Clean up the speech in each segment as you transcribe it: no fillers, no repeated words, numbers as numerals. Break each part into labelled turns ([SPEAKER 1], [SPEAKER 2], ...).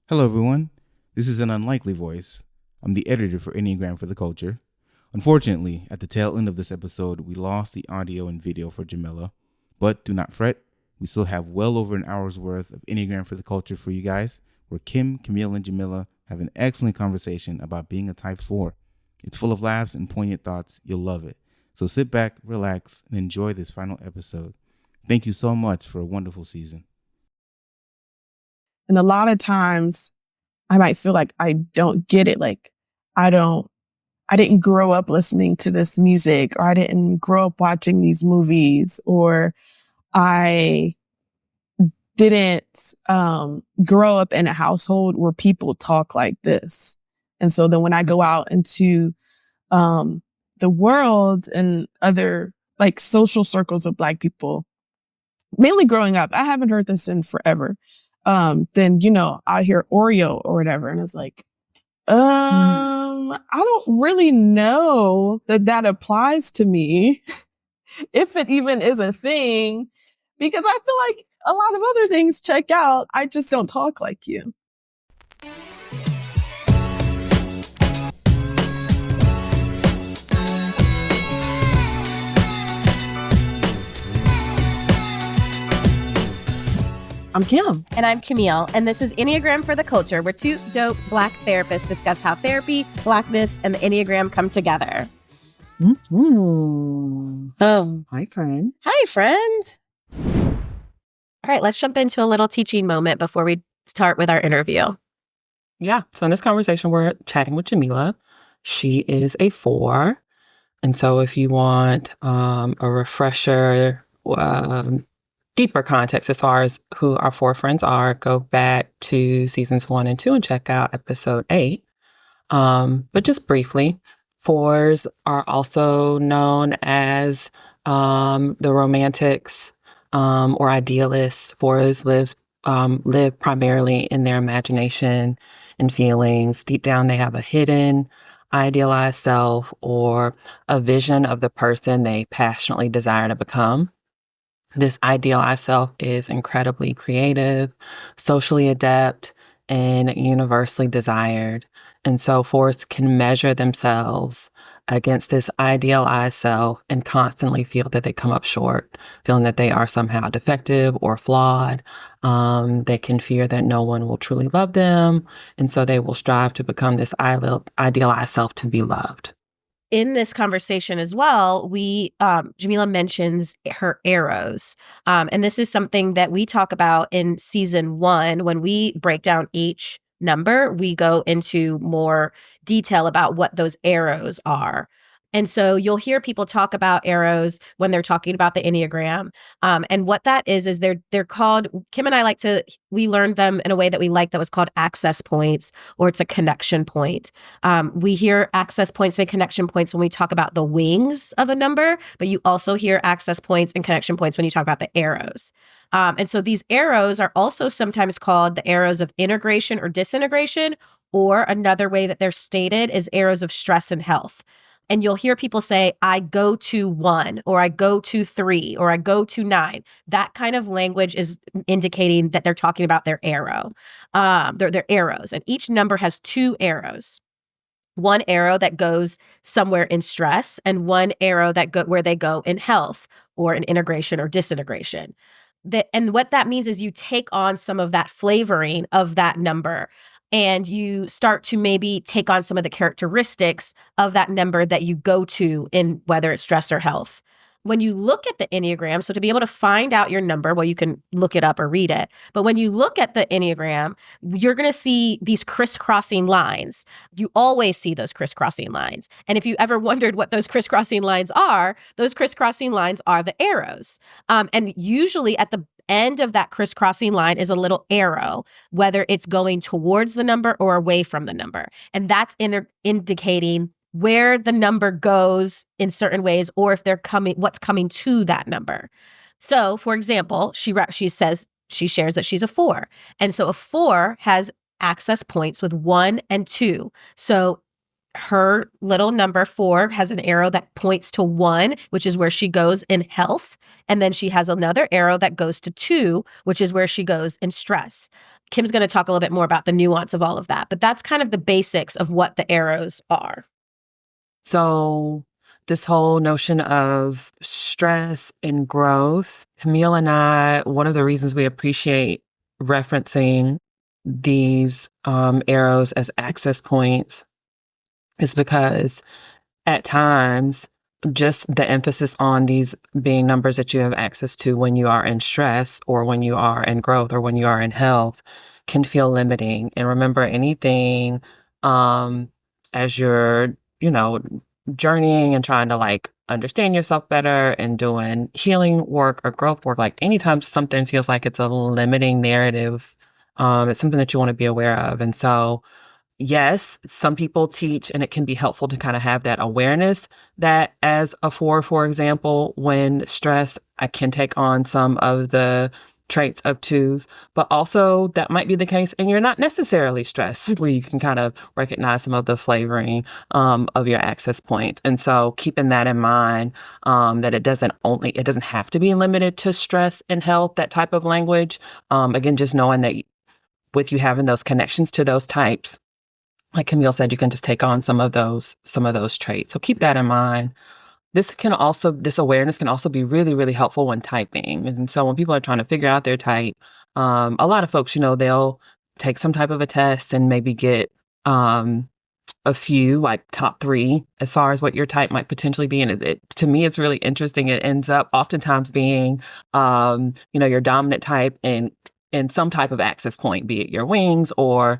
[SPEAKER 1] Hello, everyone. This is an unlikely voice. I'm the editor for Enneagram for the Culture. Unfortunately, at the tail end of this episode, we lost the audio and video for Jamila. But do not fret, we still have well over an hour's worth of Enneagram for the Culture for you guys, where Kim, Camille, and Jamila have an excellent conversation about being a Type 4. It's full of laughs and poignant thoughts. You'll love it. So sit back, relax, and enjoy this final episode. Thank you so much for a wonderful season.
[SPEAKER 2] And a lot of times I might feel like I don't get it. Like I didn't grow up listening to this music, or I didn't grow up watching these movies, or I didn't grow up in a household where people talk like this. And so then when I go out into the world and other like social circles of Black people, mainly growing up, I haven't heard this in forever. Then, I hear Oreo or whatever. And it's like, I don't really know that applies to me, if it even is a thing, because I feel like a lot of other things check out. I just don't talk like you. I'm Kim.
[SPEAKER 3] And I'm Camille. And this is Enneagram for the Culture, where two dope Black therapists discuss how therapy, Blackness, and the Enneagram come together.
[SPEAKER 4] Mm-hmm. Oh, hi, friend.
[SPEAKER 3] Hi, friend. All right, let's jump into a little teaching moment before we start with our interview.
[SPEAKER 4] Yeah. So in this conversation, we're chatting with Jamila. She is a 4. And so if you want a refresher, deeper context as far as who our 4 friends are, go back to seasons 1 and 2 and check out episode 8. But just briefly, 4s are also known as the romantics or idealists. 4s live primarily in their imagination and feelings. Deep down, they have a hidden idealized self or a vision of the person they passionately desire to become. This idealized self is incredibly creative, socially adept, and universally desired. And so 4s can measure themselves against this idealized self and constantly feel that they come up short, feeling that they are somehow defective or flawed. They can fear that no one will truly love them. And so they will strive to become this idealized self to be loved.
[SPEAKER 3] In this conversation as well, Jamila mentions her arrows. And this is something that we talk about in season 1. When we break down each number, we go into more detail about what those arrows are. And so you'll hear people talk about arrows when they're talking about the Enneagram. And what that is they're called, Kim and I we learned them in a way that we like, that was called access points, or it's a connection point. We hear access points and connection points when we talk about the wings of a number, but you also hear access points and connection points when you talk about the arrows. And so these arrows are also sometimes called the arrows of integration or disintegration, or another way that they're stated is arrows of stress and health. And you'll hear people say, I go to 1, or I go to 3, or I go to 9. That kind of language is indicating that they're talking about their arrow. They're arrows. And each number has 2 arrows. One arrow that goes somewhere in stress, and one arrow where they go in health, or in integration or disintegration. And what that means is you take on some of that flavoring of that number, and you start to maybe take on some of the characteristics of that number that you go to in whether it's stress or health. When you look at the Enneagram, so to be able to find out your number, well, you can look it up or read it. But when you look at the Enneagram, you're going to see these crisscrossing lines. You always see those crisscrossing lines. And if you ever wondered what those crisscrossing lines are, those crisscrossing lines are the arrows. And usually at the end of that crisscrossing line is a little arrow, whether it's going towards the number or away from the number. And that's indicating where the number goes in certain ways, or if what's coming to that number. So, for example, she shares that she's a 4. And so a 4 has access points with 1 and 2. So her little number 4 has an arrow that points to 1, which is where she goes in health. And then she has another arrow that goes to 2, which is where she goes in stress. Kim's going to talk a little bit more about the nuance of all of that, but that's kind of the basics of what the arrows are.
[SPEAKER 4] So this whole notion of stress and growth, Camille and I, one of the reasons we appreciate referencing these arrows as access points is because at times, just the emphasis on these being numbers that you have access to when you are in stress or when you are in growth or when you are in health can feel limiting. And remember, anything as you're, journeying and trying to like understand yourself better and doing healing work or growth work, like anytime something feels like it's a limiting narrative, it's something that you want to be aware of. And so, yes, some people teach, and it can be helpful to kind of have that awareness that as a 4, for example, when stressed, I can take on some of the traits of 2s, but also that might be the case and you're not necessarily stressed, where you can kind of recognize some of the flavoring of your access points. And so keeping that in mind, that it doesn't have to be limited to stress and health, that type of language. Again, just knowing that with you having those connections to those types, like Camille said, you can just take on some of those traits. So keep that in mind. This awareness can also be really, really helpful when typing. And so when people are trying to figure out their type, a lot of folks, they'll take some type of a test and maybe get a few, like top 3, as far as what your type might potentially be. And to me, it's really interesting. It ends up oftentimes being, your dominant type and some type of access point, be it your wings or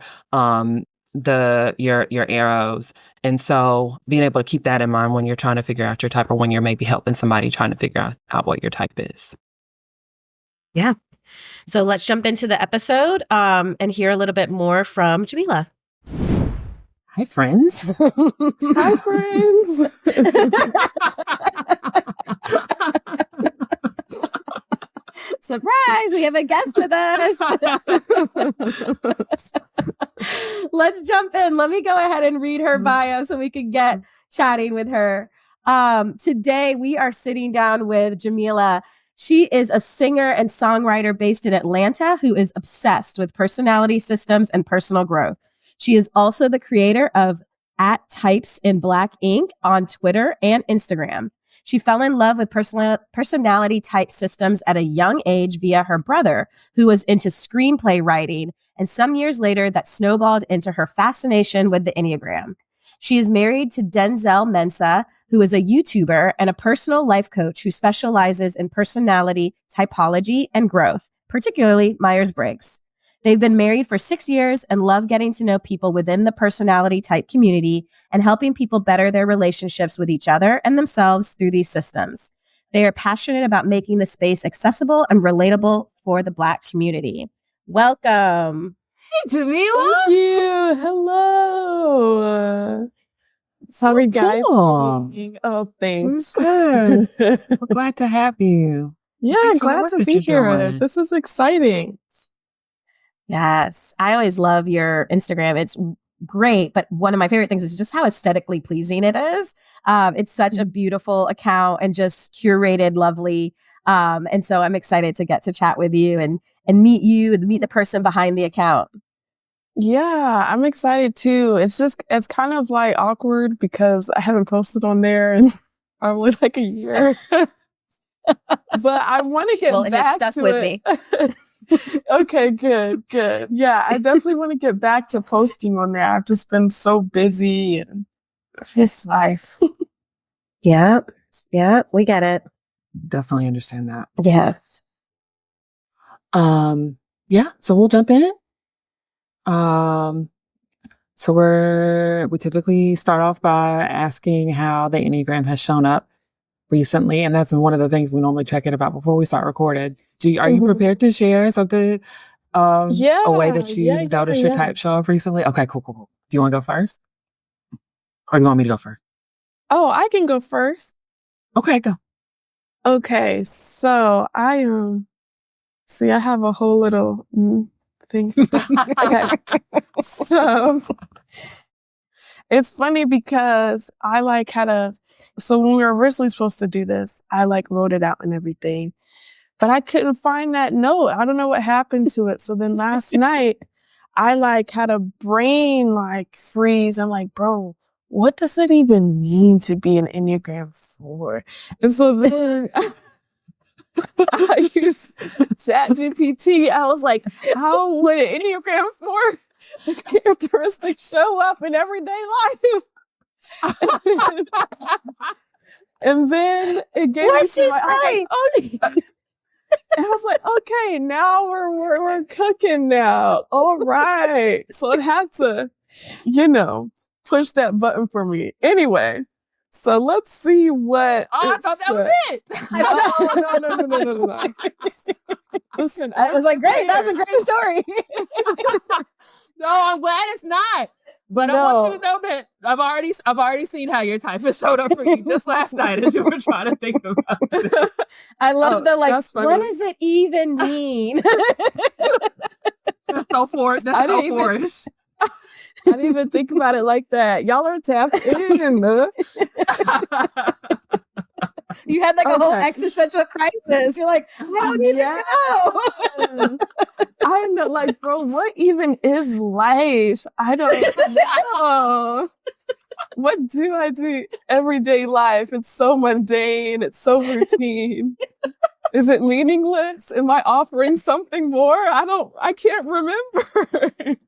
[SPEAKER 4] your arrows. And so being able to keep that in mind when you're trying to figure out your type or when you're maybe helping somebody trying to figure out what your type is.
[SPEAKER 3] Yeah. So let's jump into the episode and hear a little bit more from Jamila.
[SPEAKER 4] Hi, friends.
[SPEAKER 2] Hi, friends.
[SPEAKER 3] Surprise, we have a guest with us. Let's jump in. Let me go ahead and read her bio so we can get chatting with her. Today, we are sitting down with Jamila. She is a singer and songwriter based in Atlanta who is obsessed with personality systems and personal growth. She is also the creator of @Types in Black Ink on Twitter and Instagram. She fell in love with personality type systems at a young age via her brother, who was into screenplay writing, and some years later that snowballed into her fascination with the Enneagram. She is married to Denzel Mensah, who is a YouTuber and a personal life coach who specializes in personality typology and growth, particularly Myers-Briggs. They've been married for 6 years and love getting to know people within the personality type community and helping people better their relationships with each other and themselves through these systems. They are passionate about making the space accessible and relatable for the Black community. Welcome. Hey, Jamila.
[SPEAKER 2] Thank you. Hello. Sorry, guys.
[SPEAKER 4] Cool.
[SPEAKER 2] Oh, thanks.
[SPEAKER 4] Good. We're glad to have you.
[SPEAKER 2] Yeah,
[SPEAKER 4] Thanks for the
[SPEAKER 2] glad
[SPEAKER 4] work
[SPEAKER 2] to
[SPEAKER 4] that
[SPEAKER 2] be
[SPEAKER 4] you're
[SPEAKER 2] here.
[SPEAKER 4] doing.
[SPEAKER 2] This is exciting.
[SPEAKER 3] Yes. I always love your Instagram. It's great. But one of my favorite things is just how aesthetically pleasing it is. It's such a beautiful account and just curated, lovely. And so I'm excited to get to chat with you and meet the person behind the account.
[SPEAKER 2] Yeah, I'm excited too. It's kind of like awkward because I haven't posted on there in probably like a year. But I want to get
[SPEAKER 3] Well, it has
[SPEAKER 2] back
[SPEAKER 3] stuck
[SPEAKER 2] to
[SPEAKER 3] with
[SPEAKER 2] it.
[SPEAKER 3] me.
[SPEAKER 2] Okay, good. Yeah, I definitely want to get back to posting on there. I've just been so busy and just life.
[SPEAKER 3] Yeah, we get it.
[SPEAKER 4] Definitely understand that.
[SPEAKER 3] Yes.
[SPEAKER 4] Yeah, so we'll jump in. So we typically start off by asking how the Enneagram has shown up recently, and that's one of the things we normally check in about before we start recording. Are you prepared to share something? A way that you noticed your type show up recently? Okay, cool. Do you want to go first? Or do you want me to go first?
[SPEAKER 2] Oh, I can go first.
[SPEAKER 4] Okay, go.
[SPEAKER 2] Okay, so I have a whole little thing. Okay. So It's funny because I like so when we were originally supposed to do this, I like wrote it out and everything, but I couldn't find that note. I don't know what happened to it. So then last night I like had a brain like freeze. I'm like, bro, what does it even mean to be an Enneagram 4? And so then I used ChatGPT. I was like, how would an Enneagram 4 characteristics show up in everyday life? And then it gave me some, and I was like, okay, now we're cooking now. All right. So it had to, push that button for me. Anyway, so let's see what.
[SPEAKER 4] Oh, I thought that was it.
[SPEAKER 2] No. Listen,
[SPEAKER 5] I was like, great, that was a great story.
[SPEAKER 4] No, I'm glad it's not. But I want you to know that I've already seen how your type has showed up for you just last night as you were trying to think about it.
[SPEAKER 5] I love what does it even mean?
[SPEAKER 4] That's so foreish.
[SPEAKER 2] I didn't even think about it like that. Y'all are tapped in.
[SPEAKER 5] You had like a whole existential crisis. You're like, how do you know?
[SPEAKER 2] I'm not like, bro, what even is life? I don't know. What do I do? Everyday life. It's so mundane. It's so routine. Is it meaningless? Am I offering something more? I can't remember.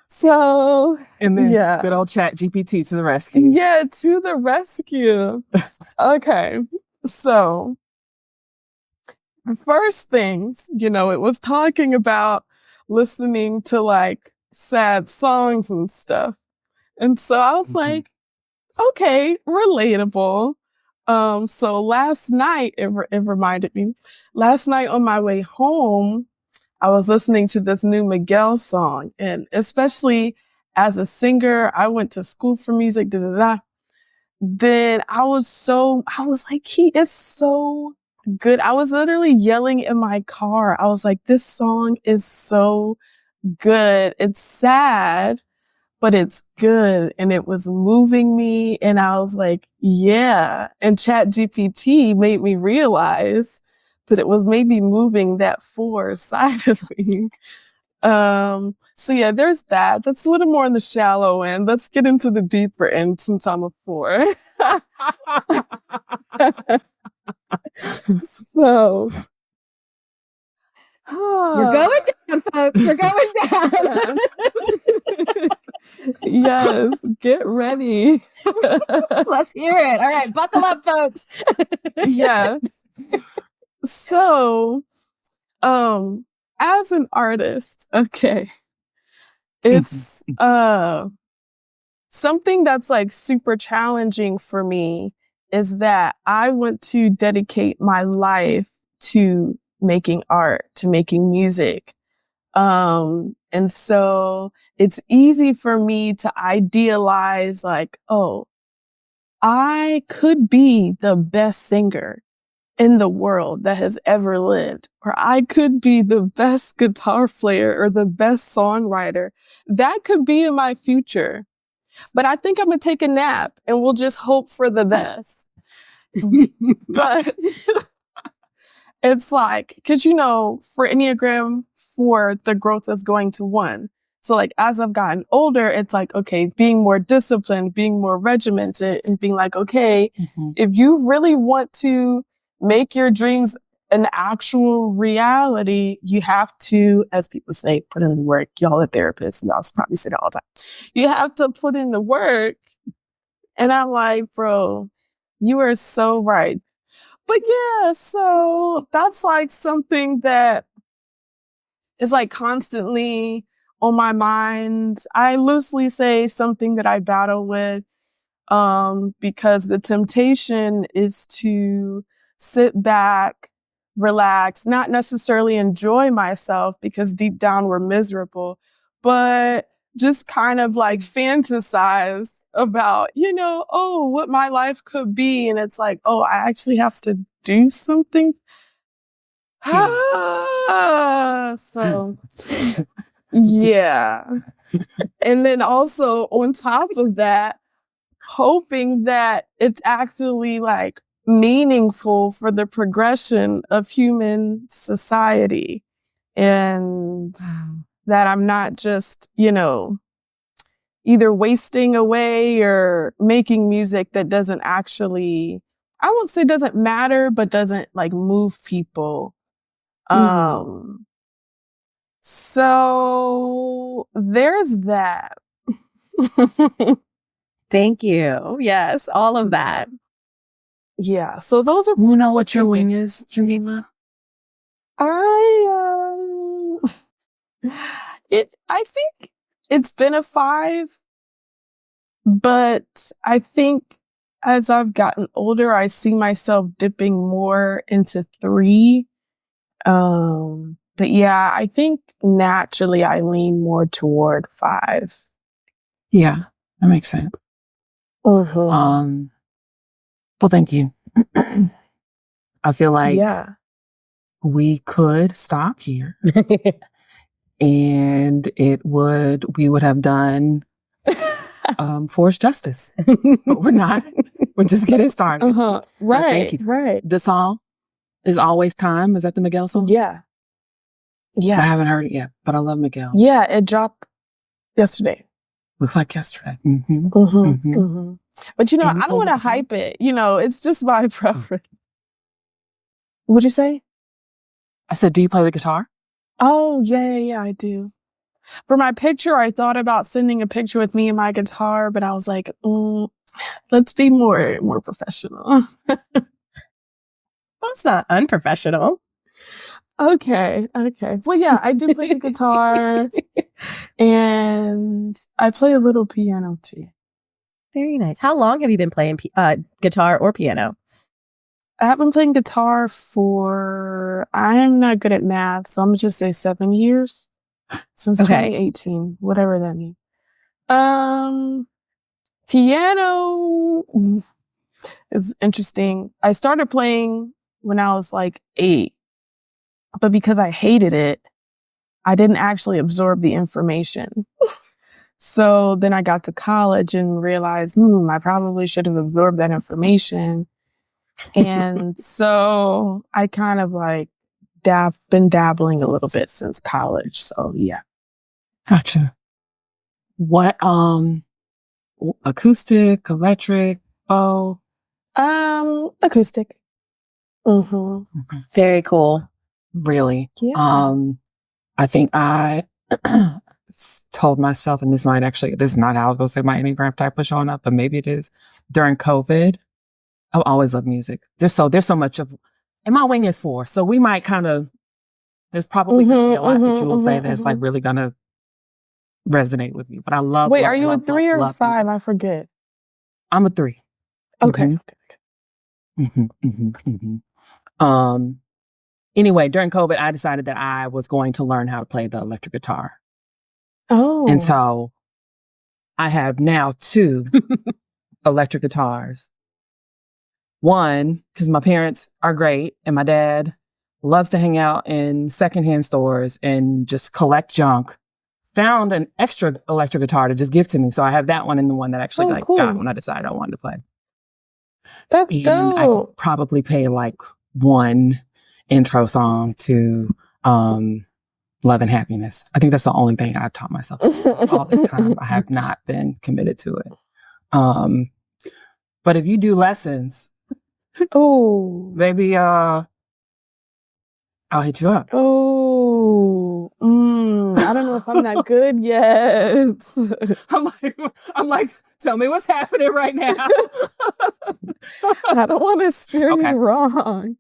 [SPEAKER 2] So,
[SPEAKER 4] and then good old ChatGPT to the rescue.
[SPEAKER 2] Yeah, to the rescue. Okay. So, first things, it was talking about listening to like sad songs and stuff. And so I was like, okay, relatable. So last night, it reminded me, last night on my way home, I was listening to this new Miguel song, and especially as a singer, I went to school for music, Then I was like, he is so good. I was literally yelling in my car. I was like, this song is so good. It's sad, but it's good. And it was moving me. And I was like, yeah. And ChatGPT made me realize that it was maybe moving that 4 side of me. So yeah, there's that. That's a little more on the shallow end. Let's get into the deeper end sometime of 4. So.
[SPEAKER 5] You're going down, folks. You're going down.
[SPEAKER 2] Yes, get ready.
[SPEAKER 5] Let's hear it. All right, buckle up, folks.
[SPEAKER 2] Yes. So, as an artist, okay, it's something that's like super challenging for me is that I want to dedicate my life to making art, to making music. And so it's easy for me to idealize like, oh, I could be the best singer in the world that has ever lived, or I could be the best guitar player or the best songwriter. That could be in my future. But I think I'm going to take a nap and we'll just hope for the best. But it's like, cause for Enneagram 4, the growth is going to 1. So like, as I've gotten older, it's like, okay, being more disciplined, being more regimented, and being like, okay, if you really want to make your dreams an actual reality, you have to, as people say, put in the work. Y'all are therapists. Y'all probably say that all the time. You have to put in the work. And I'm like, bro, you are so right. But yeah, so that's like something that is like constantly on my mind. I loosely say something that I battle with, because the temptation is to sit back, relax, not necessarily enjoy myself because deep down we're miserable, but just kind of like fantasize about, what my life could be. And it's like, oh, I actually have to do something. So, yeah. And then also on top of that, hoping that it's actually like meaningful for the progression of human society and that I'm not just, either wasting away or making music that doesn't actually, I won't say doesn't matter, but doesn't like move people. So there's that.
[SPEAKER 3] Thank you. Yes, all of that.
[SPEAKER 2] Yeah. So those are.
[SPEAKER 4] You know what your wing is, Jamila?
[SPEAKER 2] I think it's been a 5, but I think as I've gotten older, I see myself dipping more into 3. But yeah, I think naturally I lean more toward 5.
[SPEAKER 4] Yeah, that makes sense.
[SPEAKER 2] Mm-hmm.
[SPEAKER 4] Well, thank you. I feel like we could stop here and we would have done forced justice. But we're not. We're just getting started.
[SPEAKER 2] Right.
[SPEAKER 4] Thank you.
[SPEAKER 2] Right.
[SPEAKER 4] The song is Always Time. Is that the Miguel song?
[SPEAKER 2] Yeah. Yeah.
[SPEAKER 4] I haven't heard it yet, but I love Miguel.
[SPEAKER 2] Yeah, it dropped yesterday.
[SPEAKER 4] Looks like yesterday.
[SPEAKER 2] But I don't want to hype it. It's just my preference. What'd you say?
[SPEAKER 4] I said, do you play the guitar?
[SPEAKER 2] Oh, yeah, I do. For my picture, I thought about sending a picture with me and my guitar, but I was like, let's be more professional.
[SPEAKER 3] That's not unprofessional.
[SPEAKER 2] Okay. Well, yeah, I do play the guitar and I play a little piano too.
[SPEAKER 3] Very nice. How long have you been playing guitar or piano?
[SPEAKER 2] I have been playing guitar I'm not good at math, so I'm going to just say 7 years. Since 2018, whatever that means. Piano is interesting. I started playing when I was like 8, but because I hated it, I didn't actually absorb the information. So then I got to college and realized, I probably should have absorbed that information. And so I kind of like been dabbling a little bit since college. So yeah.
[SPEAKER 4] Gotcha. What, acoustic, electric,
[SPEAKER 2] acoustic.
[SPEAKER 3] Very cool.
[SPEAKER 4] Really?
[SPEAKER 2] Yeah.
[SPEAKER 4] I think I told myself, and this is not how I was going to say my Enneagram type was showing up, but maybe it is. During COVID, I've always loved music. There's so much of, and my wing is 4. So we might there's probably gonna be a lot that you will say that's like really gonna resonate with me. But I love.
[SPEAKER 2] Wait, are you a 3 or a 5?
[SPEAKER 4] Music.
[SPEAKER 2] I forget.
[SPEAKER 4] I'm a 3.
[SPEAKER 2] Okay.
[SPEAKER 4] Anyway, during COVID, I decided that I was going to learn how to play the electric guitar.
[SPEAKER 2] Oh.
[SPEAKER 4] And so I have now 2 electric guitars. One, because my parents are great and my dad loves to hang out in secondhand stores and just collect junk. Found an extra electric guitar to just give to me. So I have that one and the one that actually
[SPEAKER 2] cool.
[SPEAKER 4] got when I decided I wanted to play.
[SPEAKER 2] That's
[SPEAKER 4] and
[SPEAKER 2] dope.
[SPEAKER 4] I could probably play like one intro song to Love and Happiness. I think that's the only thing I've taught myself all this time. I have not been committed to it. But if you do lessons, maybe I'll hit you up.
[SPEAKER 2] I don't know if I'm that good yet.
[SPEAKER 4] I'm like, tell me what's happening right now.
[SPEAKER 2] I don't want to steer you wrong.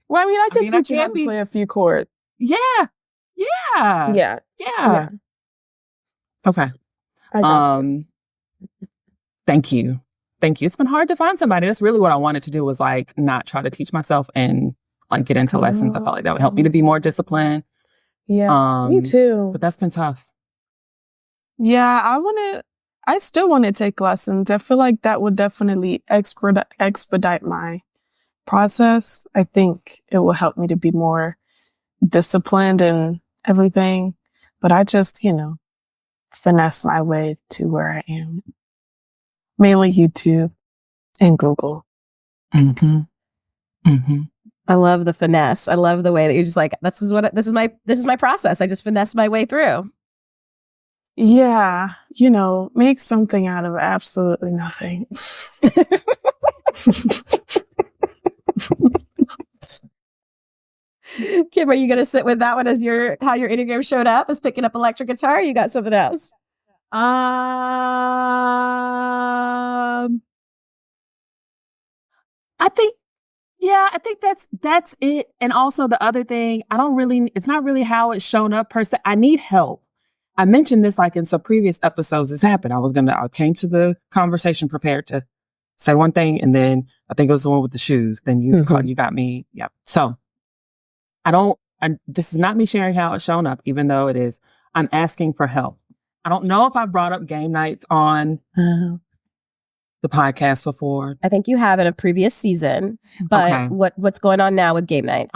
[SPEAKER 2] Well, I mean, I could teach you how to play a few chords.
[SPEAKER 4] Yeah. Okay. Thank you. It's been hard to find somebody. That's really what I wanted to do, was like not try to teach myself and like get into lessons. I felt like that would help me to be more disciplined.
[SPEAKER 2] Yeah, me too.
[SPEAKER 4] But that's been tough.
[SPEAKER 2] Yeah, I still want to take lessons. I feel like that would definitely expedite my process. I think it will help me to be more disciplined and everything. But I just, finesse my way to where I am. Mainly YouTube and Google.
[SPEAKER 4] Mm-hmm. Mm-hmm.
[SPEAKER 3] I love the finesse. I love the way that you're just like, this is my process. I just finesse my way through.
[SPEAKER 2] Yeah, make something out of absolutely nothing.
[SPEAKER 3] Kim, are you going to sit with that one as how your Enneagram showed up, as picking up electric guitar? Or you got something else?
[SPEAKER 4] I think that's it. And also the other thing, it's not really how it's shown up per se. I need help. I mentioned this like in some previous episodes. This happened. I came to the conversation prepared to say one thing, and then I think it was the one with the shoes. Then you got me. Yep. So this is not me sharing how it's shown up, even though it is. I'm asking for help. I don't know if I brought up game nights on the podcast before.
[SPEAKER 3] I think you have in a previous season, but okay. What's going on now with game nights?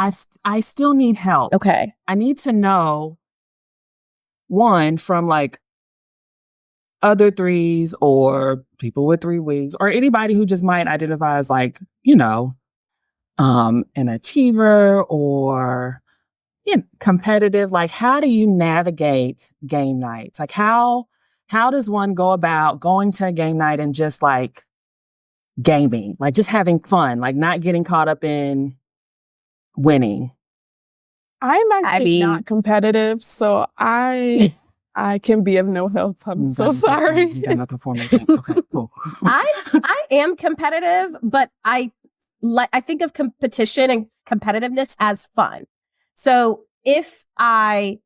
[SPEAKER 4] I still need help.
[SPEAKER 3] Okay.
[SPEAKER 4] I need to know, one, from like other threes or people with 3 wings or anybody who just might identify as like, an achiever or competitive. Like, how do you navigate game nights? Like, how does one go about going to a game night and just like gaming, like just having fun, like not getting caught up in winning?
[SPEAKER 2] I'm actually not competitive, so I can be of no help. I'm so sorry.
[SPEAKER 4] You got nothing for me. Thanks. Okay, cool.
[SPEAKER 3] I am competitive, but I think of competition and competitiveness as fun. So if I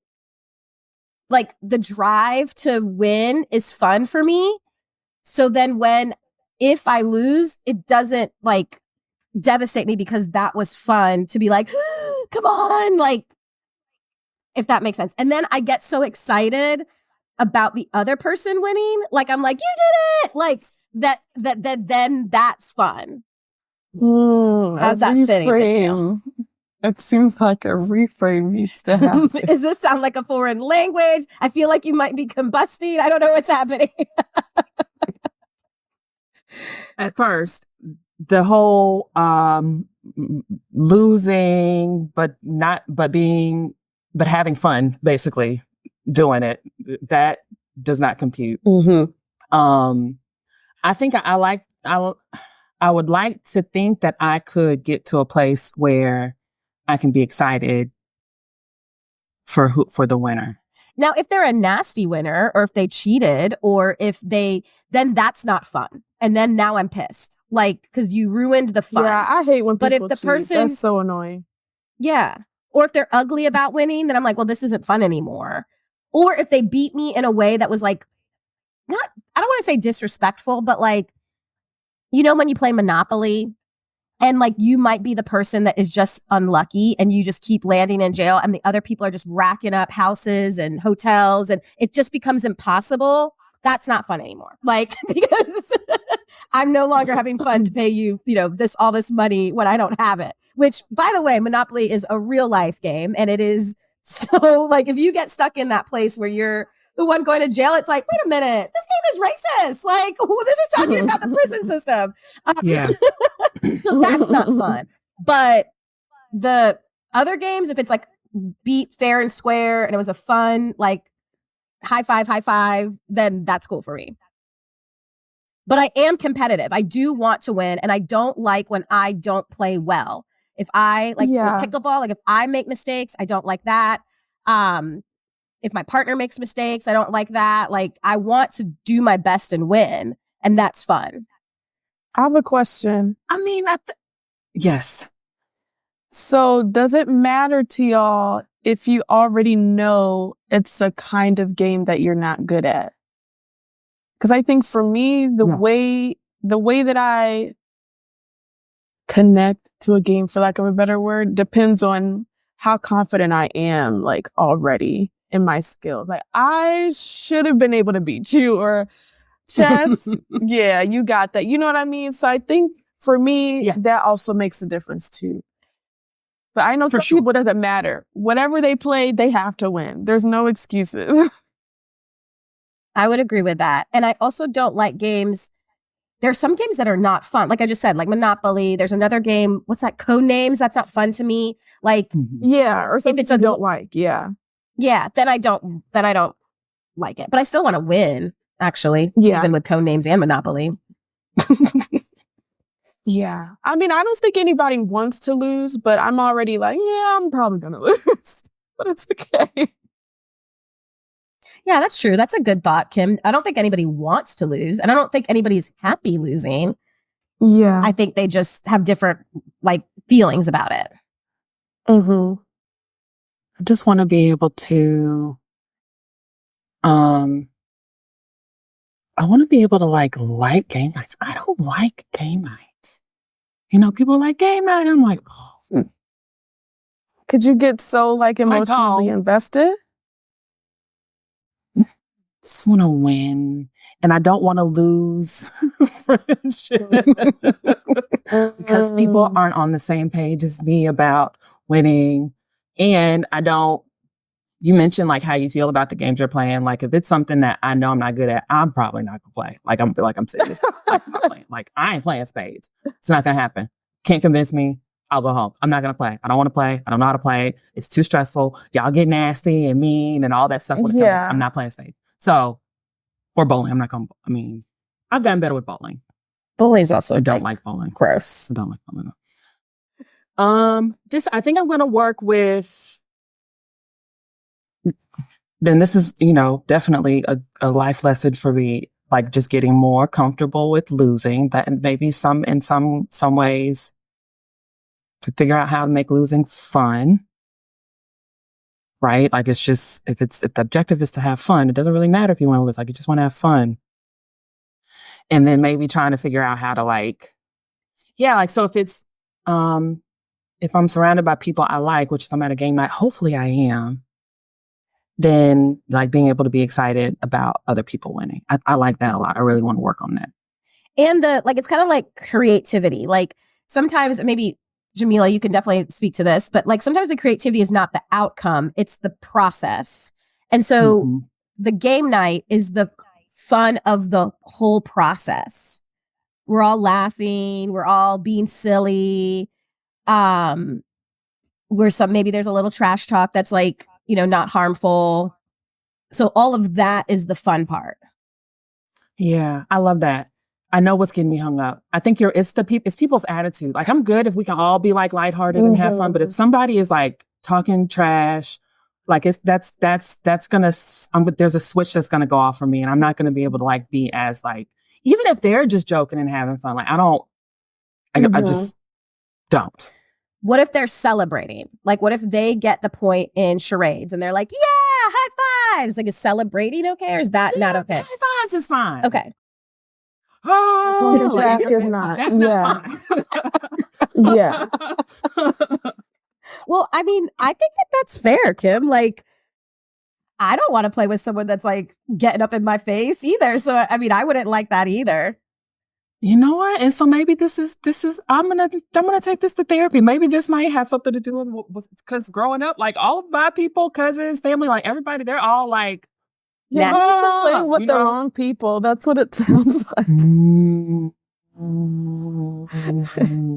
[SPEAKER 3] like the drive to win is fun for me. So then if I lose, it doesn't like devastate me because that was fun to be like, come on, like, if that makes sense. And then I get so excited about the other person winning. Like, I'm like, you did it. Like then that's fun. How's that sitting?
[SPEAKER 2] It seems like a reframe needs to happen.
[SPEAKER 3] Does this sound like a foreign language? I feel like you might be combusting. I don't know what's happening.
[SPEAKER 4] At first, the whole losing, but having fun, basically doing it, that does not compute.
[SPEAKER 3] Mm-hmm.
[SPEAKER 4] I think I would like to think that I could get to a place where I can be excited for the winner.
[SPEAKER 3] Now, if they're a nasty winner or if they cheated or then that's not fun. And then now I'm pissed. Like, cause you ruined the fun.
[SPEAKER 2] Yeah, I hate when people
[SPEAKER 3] But if the
[SPEAKER 2] cheat.
[SPEAKER 3] person,
[SPEAKER 2] that's so annoying.
[SPEAKER 3] Yeah. Or if they're ugly about winning, then I'm like, well, this isn't fun anymore. Or if they beat me in a way that was like, I don't want to say disrespectful, but like, when you play Monopoly and like you might be the person that is just unlucky and you just keep landing in jail and the other people are just racking up houses and hotels and it just becomes impossible. That's not fun anymore. Like, because I'm no longer having fun to pay you, all this money when I don't have it, which by the way, Monopoly is a real life game. And it is so like, if you get stuck in that place where you're the one going to jail, it's like, wait a minute, this game is racist. Like, this is talking about the prison system.
[SPEAKER 4] Yeah.
[SPEAKER 3] So that's not fun. But the other games, if it's like beat fair and square and it was a fun, like high five, then that's cool for me. But I am competitive. I do want to win. And I don't like when I don't play well. If I with pickleball, like if I make mistakes, I don't like that. If my partner makes mistakes, I don't like that. Like, I want to do my best and win. And that's fun.
[SPEAKER 2] I have a question.
[SPEAKER 4] Yes.
[SPEAKER 2] So does it matter to y'all if you already know it's a kind of game that you're not good at? Because I think for me, the way that I connect to a game, for lack of a better word, depends on how confident I am, like, already in my skills. Like, I should have been able to beat you, or chess. Yeah, you got that. You know what I mean? So I think for me, that also makes a difference too. But I know for people, it doesn't matter. Whatever they play, they have to win. There's no excuses.
[SPEAKER 3] I would agree with that. And I also don't like games. There's some games that are not fun. Like I just said, like Monopoly. There's another game. What's that? Codenames. That's not fun to me. Like,
[SPEAKER 2] yeah, or something
[SPEAKER 3] if it's
[SPEAKER 2] you don't like. Yeah.
[SPEAKER 3] Yeah. Then I don't like it, but I still want to win, actually.
[SPEAKER 2] Yeah.
[SPEAKER 3] Even with Codenames and Monopoly.
[SPEAKER 2] Yeah. I mean, I don't think anybody wants to lose, but I'm already like, yeah, I'm probably going to lose, but it's okay.
[SPEAKER 3] Yeah, that's true. That's a good thought, Kim. I don't think anybody wants to lose, and I don't think anybody's happy losing.
[SPEAKER 2] Yeah.
[SPEAKER 3] I think they just have different, like, feelings about it.
[SPEAKER 2] Mm-hmm.
[SPEAKER 4] I just want to be able to, I want to be able to like game nights. I don't like game nights. You know, people like game night. I'm like,
[SPEAKER 2] Could you get so like emotionally invested?
[SPEAKER 4] Just want to win, and I don't want to lose friendship because people aren't on the same page as me about winning. And I don't. You mentioned like how you feel about the games you're playing. Like if it's something that I know I'm not good at, I'm probably not gonna play. Like I'm serious. Like, I'm not playing. Like I ain't playing spades. It's not gonna happen. Can't convince me. I'll go home. I'm not gonna play. I don't want to play. I don't know how to play. It's too stressful. Y'all get nasty and mean and all that stuff. I'm not playing spades. So, or bowling. I've gotten better with bowling.
[SPEAKER 3] Bowling's also.
[SPEAKER 4] I don't like bowling.
[SPEAKER 3] Gross.
[SPEAKER 4] I don't like bowling. I think I'm gonna work with. Then this is, definitely a life lesson for me, like just getting more comfortable with losing, that and maybe in some ways to figure out how to make losing fun. Right? Like it's just, if the objective is to have fun, it doesn't really matter if you want to lose, like you just want to have fun. And then maybe trying to figure out how to so if it's, if I'm surrounded by people I like, which if I'm at a game night, hopefully I am, then like being able to be excited about other people winning. I like that a lot. I really want to work on that.
[SPEAKER 3] And it's kind of like creativity. Like sometimes maybe Jamila, you can definitely speak to this, but like sometimes the creativity is not the outcome. It's the process. And so the game night is the fun of the whole process. We're all laughing. We're all being silly. Maybe there's a little trash talk that's like, not harmful. So all of that is the fun part.
[SPEAKER 4] Yeah, I love that. I know what's getting me hung up. I think it's people's attitude. Like I'm good if we can all be like lighthearted and have fun, but if somebody is like talking trash, like that's gonna, there's a switch that's gonna go off for me, and I'm not gonna be able to like be as like, even if they're just joking and having fun, like I just don't.
[SPEAKER 3] What if they're celebrating? Like, what if they get the point in charades and they're like, yeah, high fives? Like, is celebrating okay, or is that not okay?
[SPEAKER 4] High fives is fine.
[SPEAKER 3] Okay.
[SPEAKER 2] Oh, trash is not.
[SPEAKER 4] That's not fine.
[SPEAKER 2] Yeah.
[SPEAKER 3] Well, I mean, I think that's fair, Kim. Like, I don't want to play with someone that's like getting up in my face either. So, I mean, I wouldn't like that either.
[SPEAKER 4] You know what? And so maybe this is, I'm going to take this to therapy. Maybe this might have something to do with, because growing up, like all of my people, cousins, family, like everybody, they're all like,
[SPEAKER 2] yeah, playing with the wrong people. That's what it sounds like.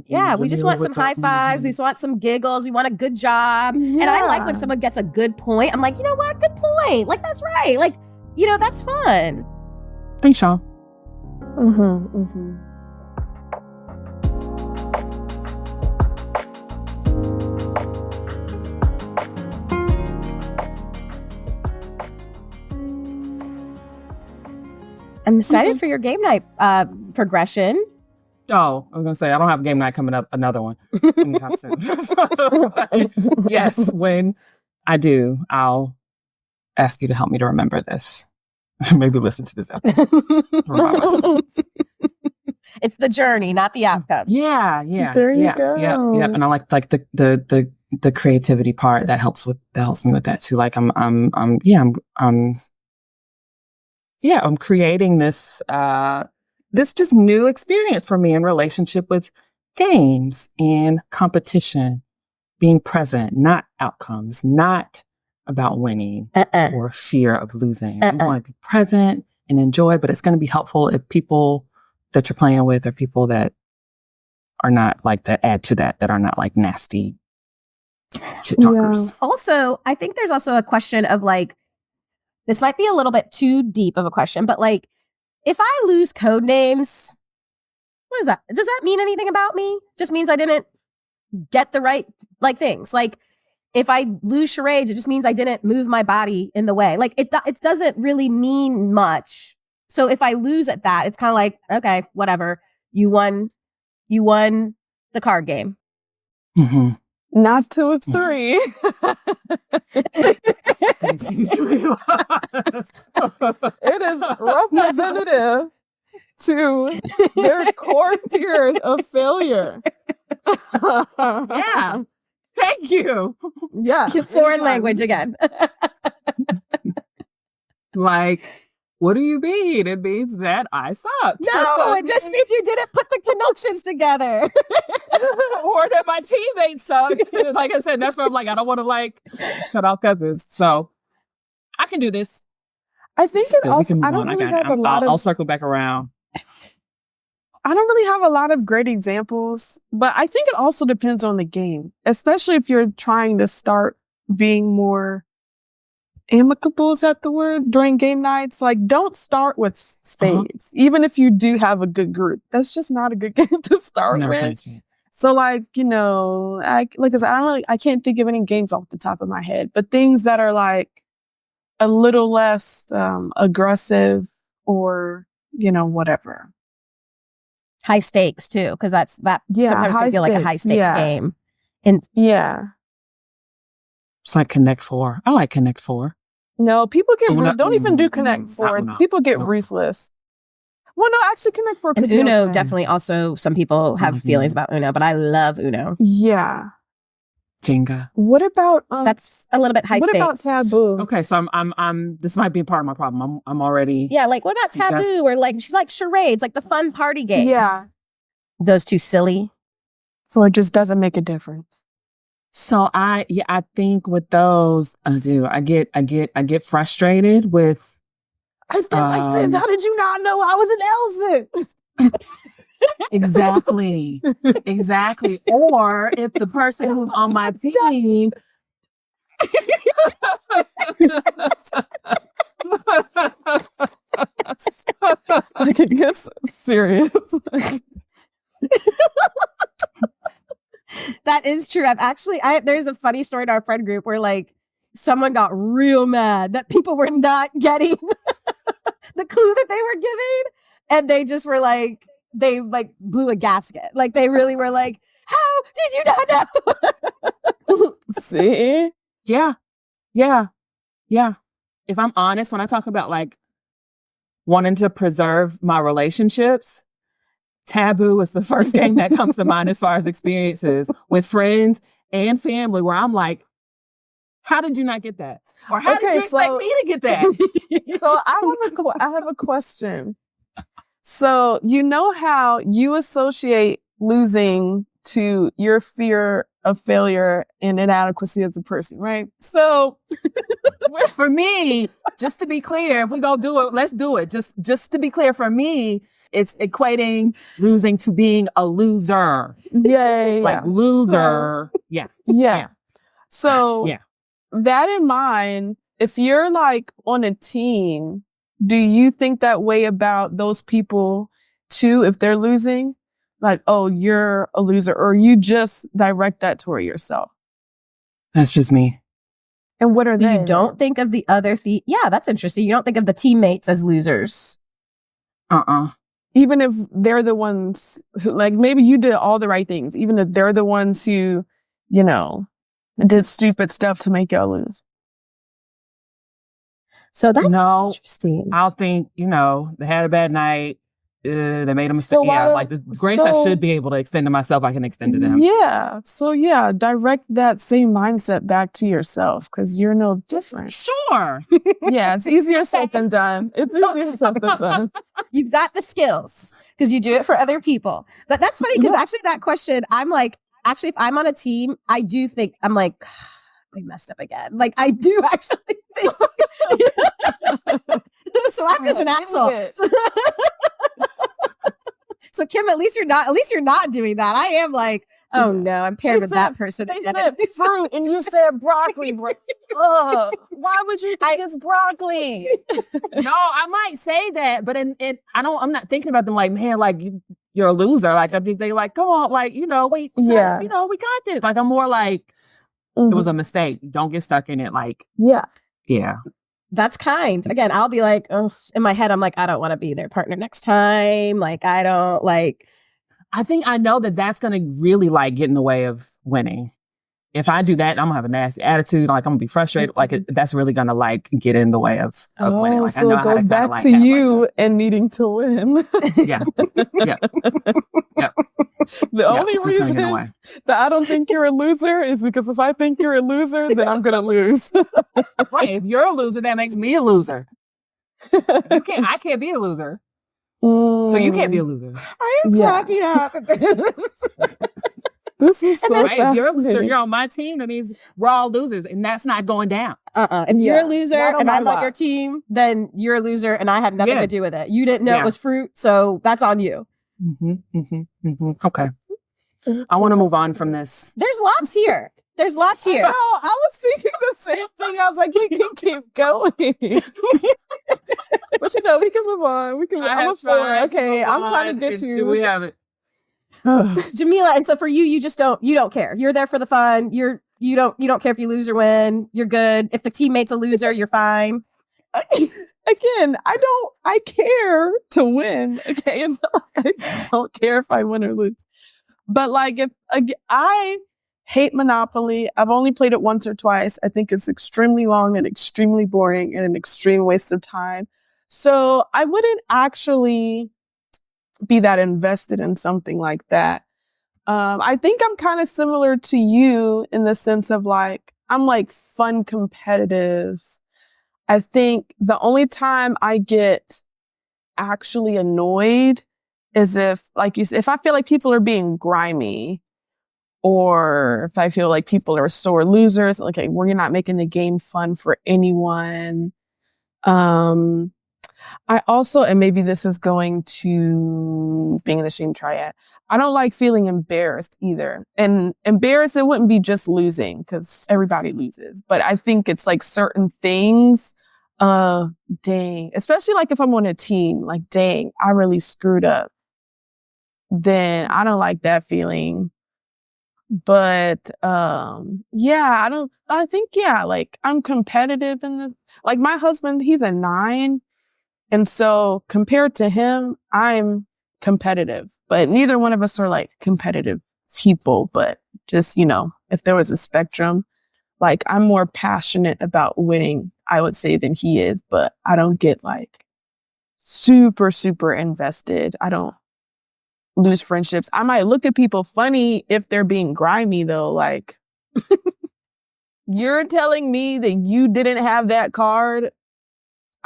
[SPEAKER 3] Yeah, we just want some high fives. We just want some giggles. We want a good job. Yeah. And I like when someone gets a good point. I'm like, you know what? Good point. Like, that's right. Like, that's fun.
[SPEAKER 4] Thanks, Sean.
[SPEAKER 3] I'm excited for your game night progression.
[SPEAKER 4] Oh, I was gonna say I don't have a game night coming up. Another one anytime soon. Yes, when I do, I'll ask you to help me to remember this. Maybe listen to this episode.
[SPEAKER 3] It's the journey, not the outcome.
[SPEAKER 4] Yeah.
[SPEAKER 2] There you go.
[SPEAKER 4] Yeah. And I like the creativity part that helps me with that too. Like I'm creating this just new experience for me in relationship with games and competition, being present, not outcomes, not about winning or fear of losing. I'm going to be present and enjoy, but it's going to be helpful if people that you're playing with are people that are not like that, add to that are not like nasty shit talkers.
[SPEAKER 5] Yeah. Also, I think there's also a question of like, this might be a little bit too deep of a question, but like, if I lose code names, what is that? Does that mean anything about me? Just means I didn't get the right, like, things. Like, if I lose charades, it just means I didn't move my body in the way. Like, it doesn't really mean much. So if I lose at that, it's kind of like, okay, whatever. You won the card game.
[SPEAKER 4] Mm-hmm.
[SPEAKER 2] Not till it's 3. It is representative to their core fears of failure.
[SPEAKER 4] Yeah. Thank you.
[SPEAKER 2] Yeah.
[SPEAKER 5] Foreign language again.
[SPEAKER 4] Like, what do you mean? It means that I sucked.
[SPEAKER 5] No, it just means you didn't put the connections together.
[SPEAKER 4] Or that my teammates sucked. Like I said, that's where I'm like, I don't want to like cut off cousins. So I can do this.
[SPEAKER 2] I think it also, I don't really have a lot of...
[SPEAKER 4] I'll circle back around.
[SPEAKER 2] I don't really have a lot of great examples, but I think it also depends on the game, especially if you're trying to start being more amicable, is that the word, during game nights? Like, don't start with spades, even if you do have a good group. That's just not a good game to start with. So, like, you know, I can't think of any games off the top of my head, but things that are like a little less aggressive or, you know, whatever.
[SPEAKER 5] High stakes too, because that sometimes can feel like a high stakes game. And
[SPEAKER 4] it's like Connect 4. I like Connect 4.
[SPEAKER 2] No, people get don't even do Connect 4. People get ruthless. Well, no, actually Connect 4.
[SPEAKER 5] And Uno definitely also, some people have feelings about Uno, but I love Uno.
[SPEAKER 2] Yeah.
[SPEAKER 4] Jenga.
[SPEAKER 2] What about
[SPEAKER 5] that's a little bit high stakes.
[SPEAKER 2] What about Taboo?
[SPEAKER 4] Okay, so I'm this might be part of my problem. I'm already
[SPEAKER 5] like, what about Taboo or like charades, like the fun party games?
[SPEAKER 2] Yeah.
[SPEAKER 5] Those too silly.
[SPEAKER 2] So it just doesn't make a difference.
[SPEAKER 4] So I think with those I get frustrated with
[SPEAKER 2] I did like this. How did you not know I was an elephant?
[SPEAKER 4] Exactly. Or if the person who's on my team
[SPEAKER 2] I can get so serious.
[SPEAKER 5] That is true. There's a funny story in our friend group where like someone got real mad that people were not getting the clue that they were giving, and they just were like, they like blew a gasket. Like they really were like, how did you not know?
[SPEAKER 2] See?
[SPEAKER 4] Yeah. If I'm honest, when I talk about like wanting to preserve my relationships, Taboo is the first game that comes to mind as far as experiences with friends and family, where I'm like, how did you not get that? Or how did you expect me to get that?
[SPEAKER 2] So I have a question. So you know how you associate losing to your fear of failure and inadequacy as a person, right? So
[SPEAKER 4] for me, just to be clear, if we go do it, let's do it. Just to be clear, for me, it's equating losing to being a loser.
[SPEAKER 2] Yeah.
[SPEAKER 4] Like loser.
[SPEAKER 2] So that in mind, if you're like on a team, do you think that way about those people too, if they're losing? Like, oh, you're a loser, or you just direct that toward yourself?
[SPEAKER 4] That's just me.
[SPEAKER 2] And what are they?
[SPEAKER 5] You don't think of the other yeah, that's interesting. You don't think of the teammates as losers.
[SPEAKER 2] Even if they're the ones who, like, maybe you did all the right things, even if they're the ones who, you know, did stupid stuff to make y'all lose.
[SPEAKER 5] So that's interesting.
[SPEAKER 4] I'll think, you know, they had a bad night. They made a mistake. Like the grace I should be able to extend to myself, I can extend to them.
[SPEAKER 2] Yeah. So direct that same mindset back to yourself, because you're no different.
[SPEAKER 4] Sure.
[SPEAKER 2] Yeah, it's easier said than done.
[SPEAKER 5] You've got the skills because you do it for other people. But that's funny because actually that question, I'm like, if I'm on a team, I do think, I'm like, I messed up again. Like I do actually think. So I'm just an asshole. So Kim, at least you're not doing that. I am like, oh no, I'm paired with that person.
[SPEAKER 2] They said fruit and you said broccoli, bro. Why would you think it's broccoli?
[SPEAKER 6] No, I might say that, but I'm not thinking about them like, man, like you're a loser. Like I'm just thinking like, come on, like, we got this. Like I'm more like, it was a mistake. Don't get stuck in it. Like, yeah.
[SPEAKER 5] That's kind. Again, I'll be like, oh, in my head, I'm like, I don't want to be their partner next time. Like, I don't like.
[SPEAKER 6] I think I know that that's going to really like get in the way of winning. If I do that, I'm gonna have a nasty attitude. Like I'm gonna be frustrated. Like that's really gonna like get in the way of winning. Like,
[SPEAKER 2] so it goes back to you and needing to win.
[SPEAKER 6] Yeah.
[SPEAKER 2] The only reason that I don't think you're a loser is because if I think you're a loser, then I'm gonna lose.
[SPEAKER 6] Right. If you're a loser, that makes me a loser. I can't be a loser. So you can't be a loser.
[SPEAKER 5] I am cracking up.
[SPEAKER 2] This is so
[SPEAKER 6] right. If you're a loser, you're on my team. That means we're all losers, and that's not going down.
[SPEAKER 5] If you're a loser and I'm on your team, then you're a loser, and I had nothing to do with it. You didn't know it was fruit, so that's on you.
[SPEAKER 6] Okay. I want to move on from this.
[SPEAKER 5] There's lots here.
[SPEAKER 2] No, I was thinking the same thing. I was like, we can keep going. But we can move on. I'm a 4. Okay, I'm trying to get you.
[SPEAKER 6] We have it.
[SPEAKER 5] Jamila, and so for you, you don't care. You're there for the fun. You don't care if you lose or win. You're good. If the teammate's a loser, you're fine.
[SPEAKER 2] Again, I care to win. Okay. And I don't care if I win or lose. But like I hate Monopoly. I've only played it once or twice. I think it's extremely long and extremely boring and an extreme waste of time. So I wouldn't actually be that invested in something like that. I think I'm kind of similar to you in the sense of like, I'm like fun competitive. I think the only time I get actually annoyed is if, like you said, if I feel like people are being grimy or if I feel like people are sore losers, like, okay, we're not making the game fun for anyone. I also, and maybe this is going to being in the shame triad, I don't like feeling embarrassed either. And embarrassed, it wouldn't be just losing because everybody loses. But I think it's like certain things, dang, especially like if I'm on a team, like, dang, I really screwed up. Then I don't like that feeling. But, I think, like I'm competitive in the, like my husband, he's a 9. And so compared to him, I'm competitive, but neither one of us are like competitive people, but just, if there was a spectrum, like I'm more passionate about winning, I would say, than he is, but I don't get like super, super invested. I don't lose friendships. I might look at people funny if they're being grimy though. Like you're telling me that you didn't have that card.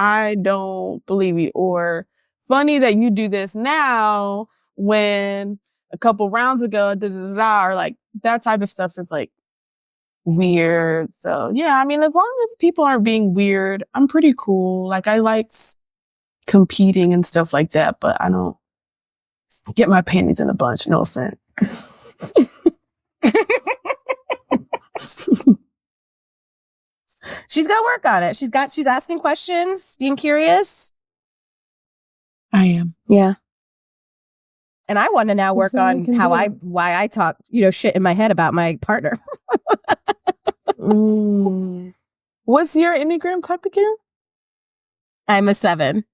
[SPEAKER 2] I don't believe you. Or funny that you do this now when a couple rounds ago, or like that type of stuff is like weird. So yeah, I mean, as long as people aren't being weird, I'm pretty cool. Like I like competing and stuff like that, but I don't get my panties in a bunch. No offense.
[SPEAKER 5] She's got to work on it. She's asking questions, being curious.
[SPEAKER 2] I am.
[SPEAKER 5] Yeah. And I want to now work on why I talk, shit in my head about my partner.
[SPEAKER 2] What's your Enneagram type again?
[SPEAKER 5] I'm a 7.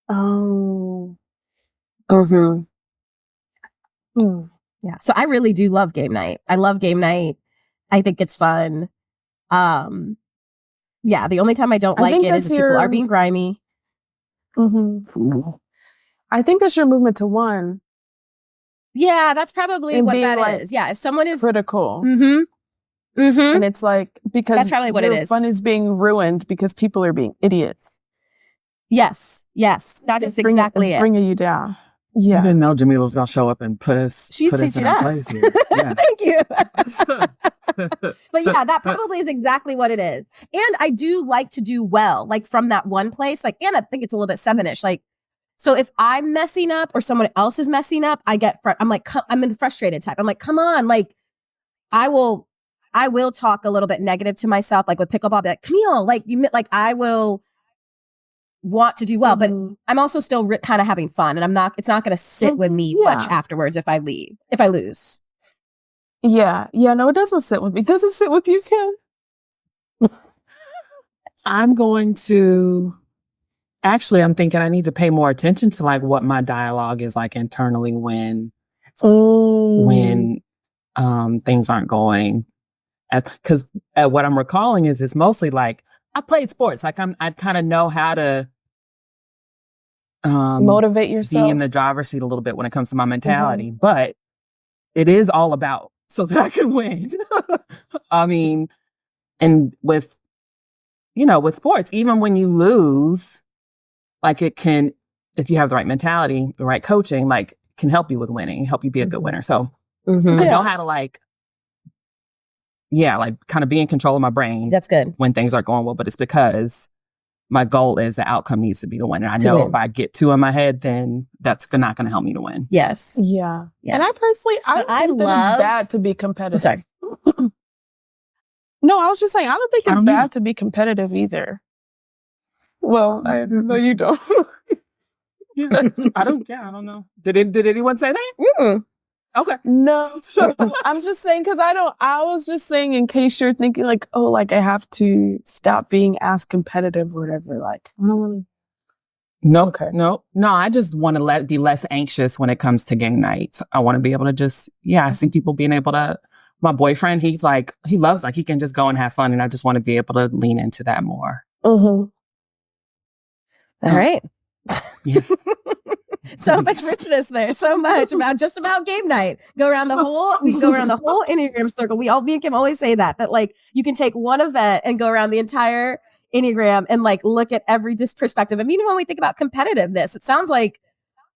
[SPEAKER 2] Oh.
[SPEAKER 5] Yeah. So I really do love game night. I love game night. I think it's fun. Yeah, the only time I don't like it is if people are being grimy.
[SPEAKER 2] I think that's your movement to 1.
[SPEAKER 5] Yeah, that's probably what that is. Yeah, if someone is
[SPEAKER 2] critical.
[SPEAKER 5] And
[SPEAKER 2] it's like, because
[SPEAKER 5] that's probably what it is.
[SPEAKER 2] Fun is being ruined because people are being idiots.
[SPEAKER 5] Yes, that is exactly it.
[SPEAKER 2] Bringing you down. Yeah.
[SPEAKER 6] I didn't know Jamila was going to show up and put us in our place here. Yeah.
[SPEAKER 5] Thank you. But yeah, that probably is exactly what it is. And I do like to do well, like from that one place. Like, and I think it's a little bit 7-ish. Like, so if I'm messing up or someone else is messing up, I'm like, I'm in the frustrated type. I'm like, come on, like, I will talk a little bit negative to myself, like with pickleball, be like, Camille, like I will want to do well, but I'm also still kind of having fun, and it's not going to sit with me much afterwards if I lose.
[SPEAKER 2] Yeah. No, it doesn't sit with me. Does it sit with you, Kim?
[SPEAKER 6] I'm thinking I need to pay more attention to like what my dialogue is like internally when things aren't going. Because what I'm recalling is it's mostly like I played sports. Like I kind of know how to
[SPEAKER 2] motivate yourself,
[SPEAKER 6] be in the driver's seat a little bit when it comes to my mentality. But it is all about so that I can win. I mean, and with sports, even when you lose, like it can, if you have the right mentality, the right coaching, like can help you with winning, help you be a good winner. So I know how to like kind of be in control of my brain.
[SPEAKER 5] That's good.
[SPEAKER 6] When things aren't going well, but it's because my goal is the outcome needs to be to win. And I know if I get too in my head, then that's not going to help me to win.
[SPEAKER 5] Yes.
[SPEAKER 2] Yeah. And I personally, I don't think it's bad to be competitive.
[SPEAKER 5] I'm sorry.
[SPEAKER 2] No, I was just saying, I don't think it's bad to be competitive either. Well, I know you don't.
[SPEAKER 6] I don't know. Did anyone say that?
[SPEAKER 5] Mm-mm.
[SPEAKER 6] Okay.
[SPEAKER 2] No, I'm just saying I was just saying in case you're thinking like, oh, like I have to stop being as competitive or whatever. Like, I don't really.
[SPEAKER 6] No, okay. No, I just want to be less anxious when it comes to game nights. I want to be able to just, I see people being able to, my boyfriend, he loves, like he can just go and have fun. And I just want to be able to lean into that more.
[SPEAKER 5] Mm-hmm. All right.
[SPEAKER 6] Yeah.
[SPEAKER 5] So much richness there. So much about game night. We can go around the whole Enneagram circle. Me and Kim always say that like you can take one event and go around the entire Enneagram and like look at every perspective. I mean, when we think about competitiveness, it sounds like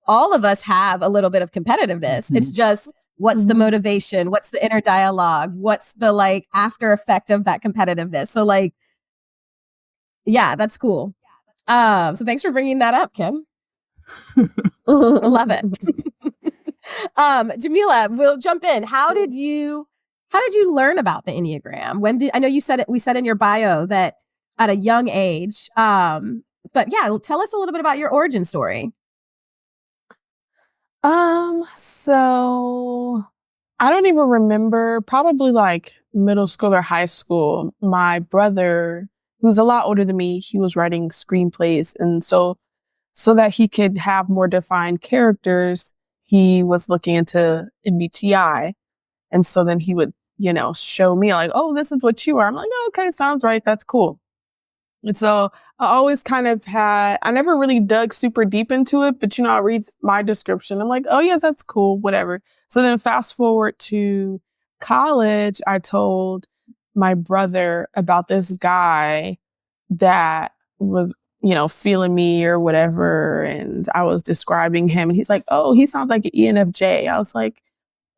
[SPEAKER 5] all of us have a little bit of competitiveness. Mm-hmm. It's just what's the motivation? What's the inner dialogue? What's the like after effect of that competitiveness? So like, yeah, that's cool. So thanks for bringing that up, Kim. Love it. Jamila, we'll jump in. How did you learn about the Enneagram? I know you said it, we said in your bio that at a young age. But yeah, tell us a little bit about your origin story.
[SPEAKER 2] So I don't even remember, probably like middle school or high school. My brother, who's a lot older than me, he was writing screenplays. And so that he could have more defined characters, he was looking into MBTI. And so then he would, show me like, oh, this is what you are. I'm like, oh, okay, sounds right. That's cool. And so I always kind of I never really dug super deep into it, but I read my description. I'm like, oh yeah, that's cool, whatever. So then fast forward to college, I told my brother about this guy that was, feeling me or whatever. And I was describing him and he's like, oh, he sounds like an ENFJ. I was like,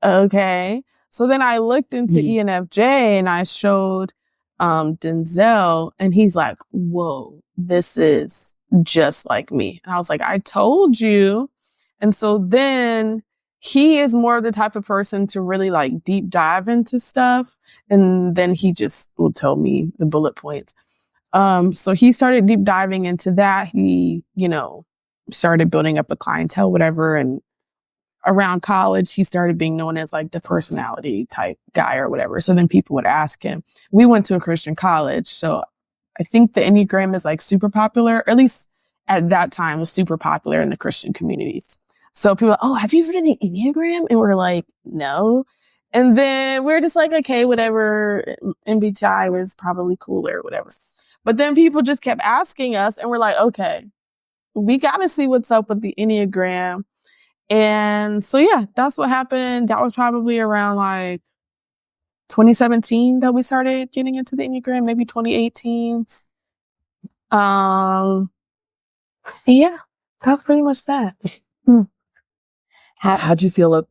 [SPEAKER 2] okay. So then I looked into ENFJ and I showed Denzel and he's like, whoa, this is just like me. And I was like, I told you. And so then he is more of the type of person to really like deep dive into stuff. And then he just will tell me the bullet points. So he started deep diving into that. He, started building up a clientele, whatever. And around college, he started being known as like the personality type guy or whatever. So then people would ask him. We went to a Christian college. So I think the Enneagram is like super popular, or at least at that time was super popular in the Christian communities. So people are like, oh, have you seen the Enneagram? And we're like, no. And then we're just like, okay, whatever. MBTI was probably cooler or whatever. But then people just kept asking us and we're like, okay, we got to see what's up with the Enneagram. And so, yeah, that's what happened. That was probably around like 2017 that we started getting into the Enneagram, maybe 2018. Yeah, that's pretty much that.
[SPEAKER 6] How'd you feel?
[SPEAKER 5] I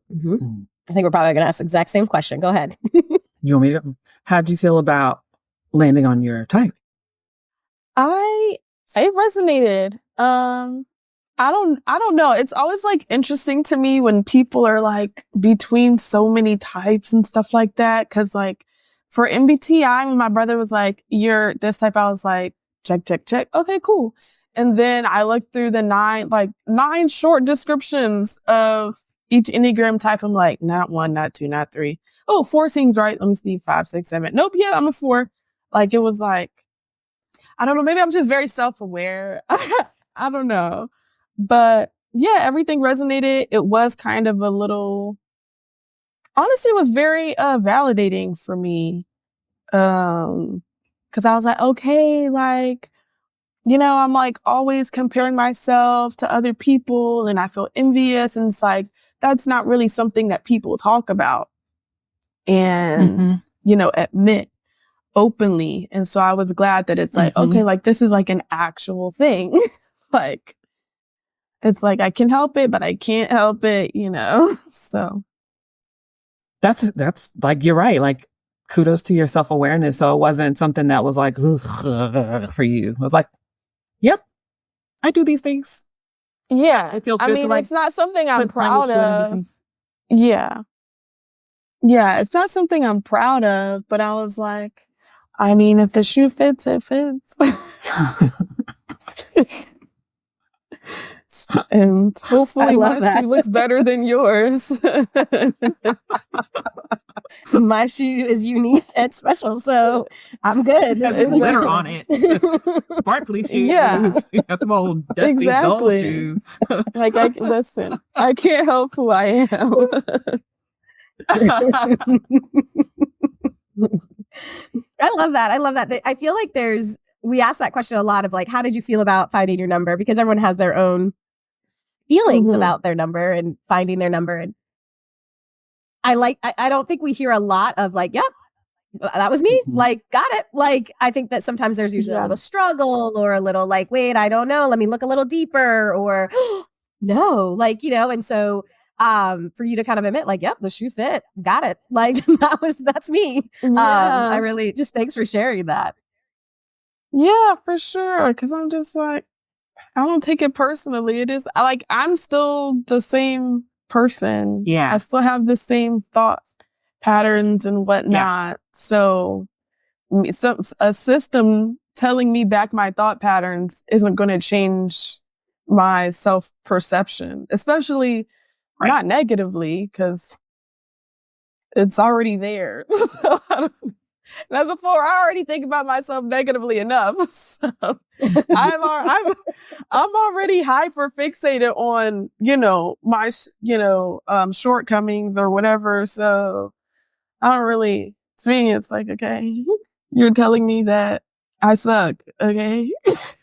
[SPEAKER 5] think we're probably going to ask the exact same question. Go ahead.
[SPEAKER 6] You want me to? How'd you feel about landing on your type?
[SPEAKER 2] It resonated. I don't know. It's always like interesting to me when people are like between so many types and stuff like that. Cause like for MBTI, when my brother was like, you're this type, I was like, check, check, check. Okay, cool. And then I looked through the nine short descriptions of each Enneagram type. I'm like, not 1, not 2, not 3. Oh, 4 seems right. Let me see. 5, 6, 7. Nope. Yeah, I'm a 4. Like it was like, I don't know. Maybe I'm just very self-aware. I don't know. But yeah, everything resonated. It was kind of a little, honestly, it was very validating for me. Cause I was like, okay, like, you know, I'm like always comparing myself to other people and I feel envious. And it's like, that's not really something that people talk about and, you know, admit openly. And so I was glad that it's like, okay, like this is like an actual thing. Like, it's like, I can help it, but I can't help it, you know? So.
[SPEAKER 6] That's like, you're right. Like, kudos to your self-awareness. So it wasn't something that was like, ugh, for you. It was like, yep, I do these things.
[SPEAKER 2] Yeah.
[SPEAKER 6] It feels good to like,
[SPEAKER 2] it's not something I'm proud of. Yeah. Yeah. It's not something I'm proud of, but I was like, I mean, if the shoe fits, it fits. And hopefully my shoe looks better than yours.
[SPEAKER 5] My shoe is unique and special, so I'm good.
[SPEAKER 6] This is glitter on it. Sparkly shoe.
[SPEAKER 2] Yeah.
[SPEAKER 6] You got the old dusty gold shoe.
[SPEAKER 2] Like, listen, I can't help who I am.
[SPEAKER 5] I love that. I love that. I feel like we ask that question a lot of like, how did you feel about finding your number? Because everyone has their own feelings about their number and finding their number. And I don't think we hear a lot of like, yep, that was me. Like, got it. Like, I think that sometimes there's usually a little struggle or a little like, wait, I don't know. Let me look a little deeper or no, like, you know, and so, for you to kind of admit like, yep, the shoe fit, got it. Like that's me.
[SPEAKER 2] Yeah.
[SPEAKER 5] I really just, thanks for sharing that.
[SPEAKER 2] Yeah, for sure. Cause I'm just like, I don't take it personally. It is like, I'm still the same person.
[SPEAKER 6] Yeah.
[SPEAKER 2] I still have the same thought patterns and whatnot. Yeah. So a system telling me back my thought patterns isn't going to change my self-perception, especially not negatively, because it's already there. And as a 4, I already think about myself negatively enough. So I'm already hyper fixated on, you know, my, shortcomings or whatever. So I don't really, to me, it's like, okay, you're telling me that I suck. Okay.
[SPEAKER 5] It's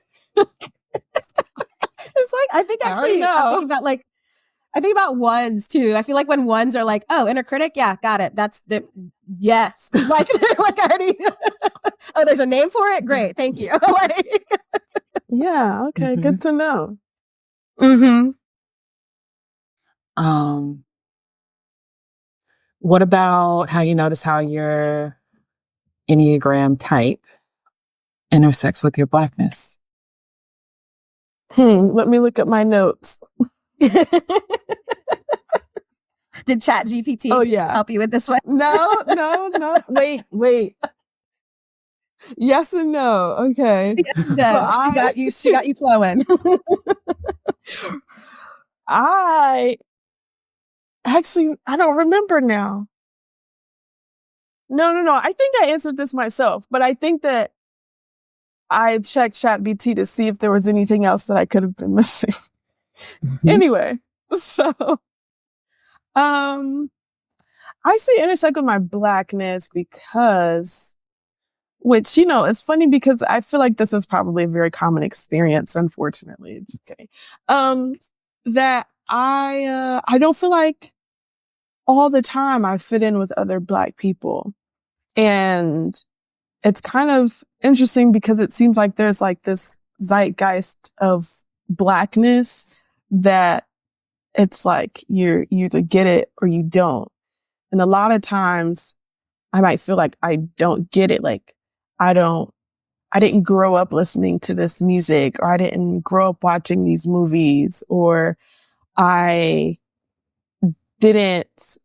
[SPEAKER 5] like, I think about ones too. I feel like when ones are like, oh, inner critic. Yeah, got it. That's the, yes. Like, they're like already, oh, there's a name for it. Great. Thank you. Like,
[SPEAKER 2] yeah. Okay. Good to know.
[SPEAKER 6] What about how you notice how your Enneagram type intersects with your Blackness?
[SPEAKER 2] Let me look at my notes.
[SPEAKER 5] Did ChatGPT help you with this one?
[SPEAKER 2] No. Wait. Yes and no. Okay.
[SPEAKER 5] No, she got you flowing.
[SPEAKER 2] I don't remember now. No. I think I answered this myself, but I think that I checked ChatGPT to see if there was anything else that I could have been missing. Anyway, so, I see intersect with my Blackness because, which, you know, it's funny because I feel like this is probably a very common experience, unfortunately. Okay. That I don't feel like all the time I fit in with other Black people. And it's kind of interesting because it seems like there's like this zeitgeist of Blackness that it's like you either get it or you don't. And a lot of times I might feel like I don't get it. Like, I didn't grow up listening to this music, or I didn't grow up watching these movies, or I didn't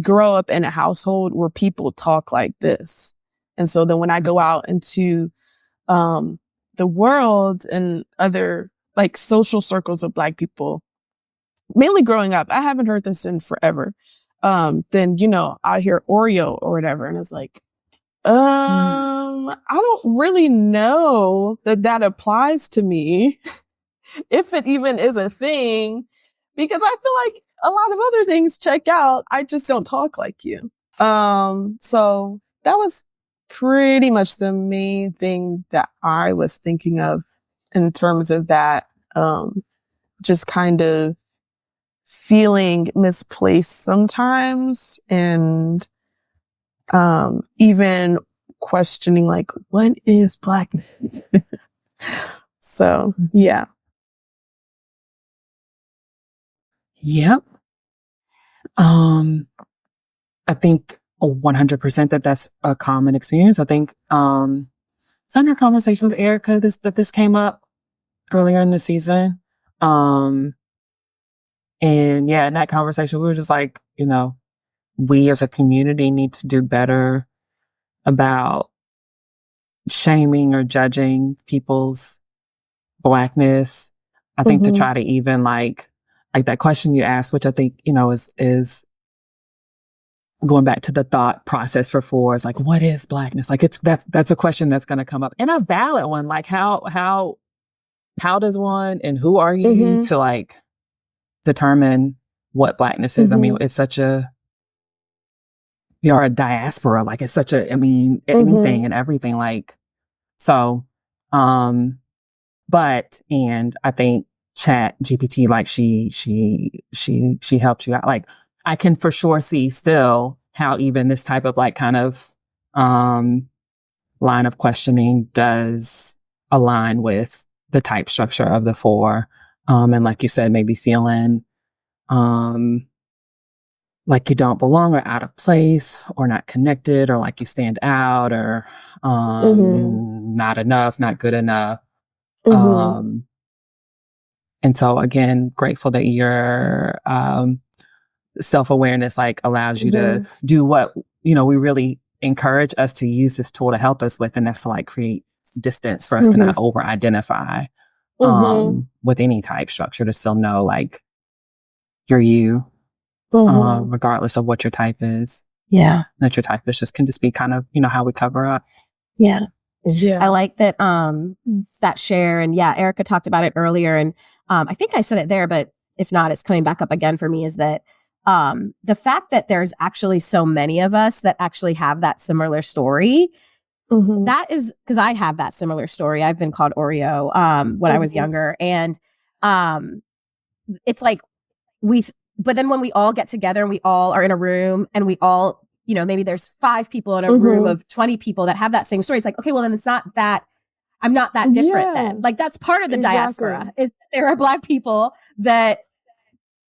[SPEAKER 2] grow up in a household where people talk like this. And so then when I go out into the world and other like social circles of Black people, mainly growing up, I haven't heard this in forever. Then, I'll hear Oreo or whatever. And it's like, I don't really know that applies to me, if it even is a thing, because I feel like a lot of other things check out. I just don't talk like you. So that was pretty much the main thing that I was thinking of in terms of that, just kind of feeling misplaced sometimes, and even questioning like, what is Blackness? So yeah.
[SPEAKER 4] Yep. I think 100% that's a common experience. I think it's in our conversation with Erica that this came up earlier in the season. And yeah, in that conversation, we were just like, we as a community need to do better about shaming or judging people's Blackness. I think to try to even like that question you asked, which I think, is going back to the thought process for four, is like, what is Blackness? Like that's a question that's going to come up, and a valid one. Like how does one, and who are you to like determine what Blackness is? I mean, it's such we are a diaspora. Like it's such anything and everything. Like, so, and I think Chat GPT, like she helps you out. Like I can for sure see still how even this type of like kind of, line of questioning does align with the type structure of the four. And like you said, maybe feeling, like you don't belong or out of place or not connected, or like you stand out, or, not enough, not good enough. And so again, grateful that your, self-awareness like allows you to do what, we really encourage us to use this tool to help us with, and that's to like create distance for us to not over-identify, with any type structure, to still know like you're you, regardless of what your type is.
[SPEAKER 5] Yeah.
[SPEAKER 4] That your type is can just be kind of, how we cover up.
[SPEAKER 5] Yeah.
[SPEAKER 2] Yeah.
[SPEAKER 5] I like that, that share. And yeah, Erica talked about it earlier. And, I think I said it there, but if not, it's coming back up again for me, is that, the fact that there's actually so many of us that actually have that similar story, that is, because I have that similar story. I've been called Oreo, when I was younger. And, it's like but then when we all get together and we all are in a room and we all, maybe there's 5 people in a room of 20 people that have that same story. It's like, okay, well then it's not that, I'm not that different then. Like that's part of the diaspora, is there are Black people that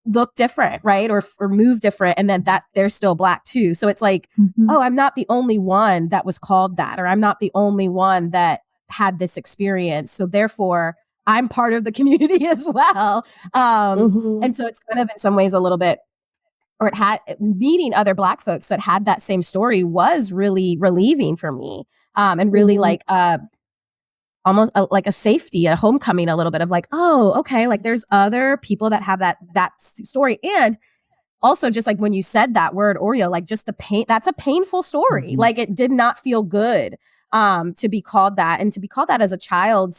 [SPEAKER 5] look different, right? Or move different. And then that they're still Black too. So it's like, oh, I'm not the only one that was called that, or I'm not the only one that had this experience. So therefore I'm part of the community as well. And so it's kind of in some ways a little bit, or meeting other Black folks that had that same story was really relieving for me. And really like, almost like a safety, a homecoming, a little bit of like, oh, okay, like there's other people that have that story. And also just like when you said that word Oreo, like just the pain, that's a painful story. Like it did not feel good, to be called that, and to be called that as a child,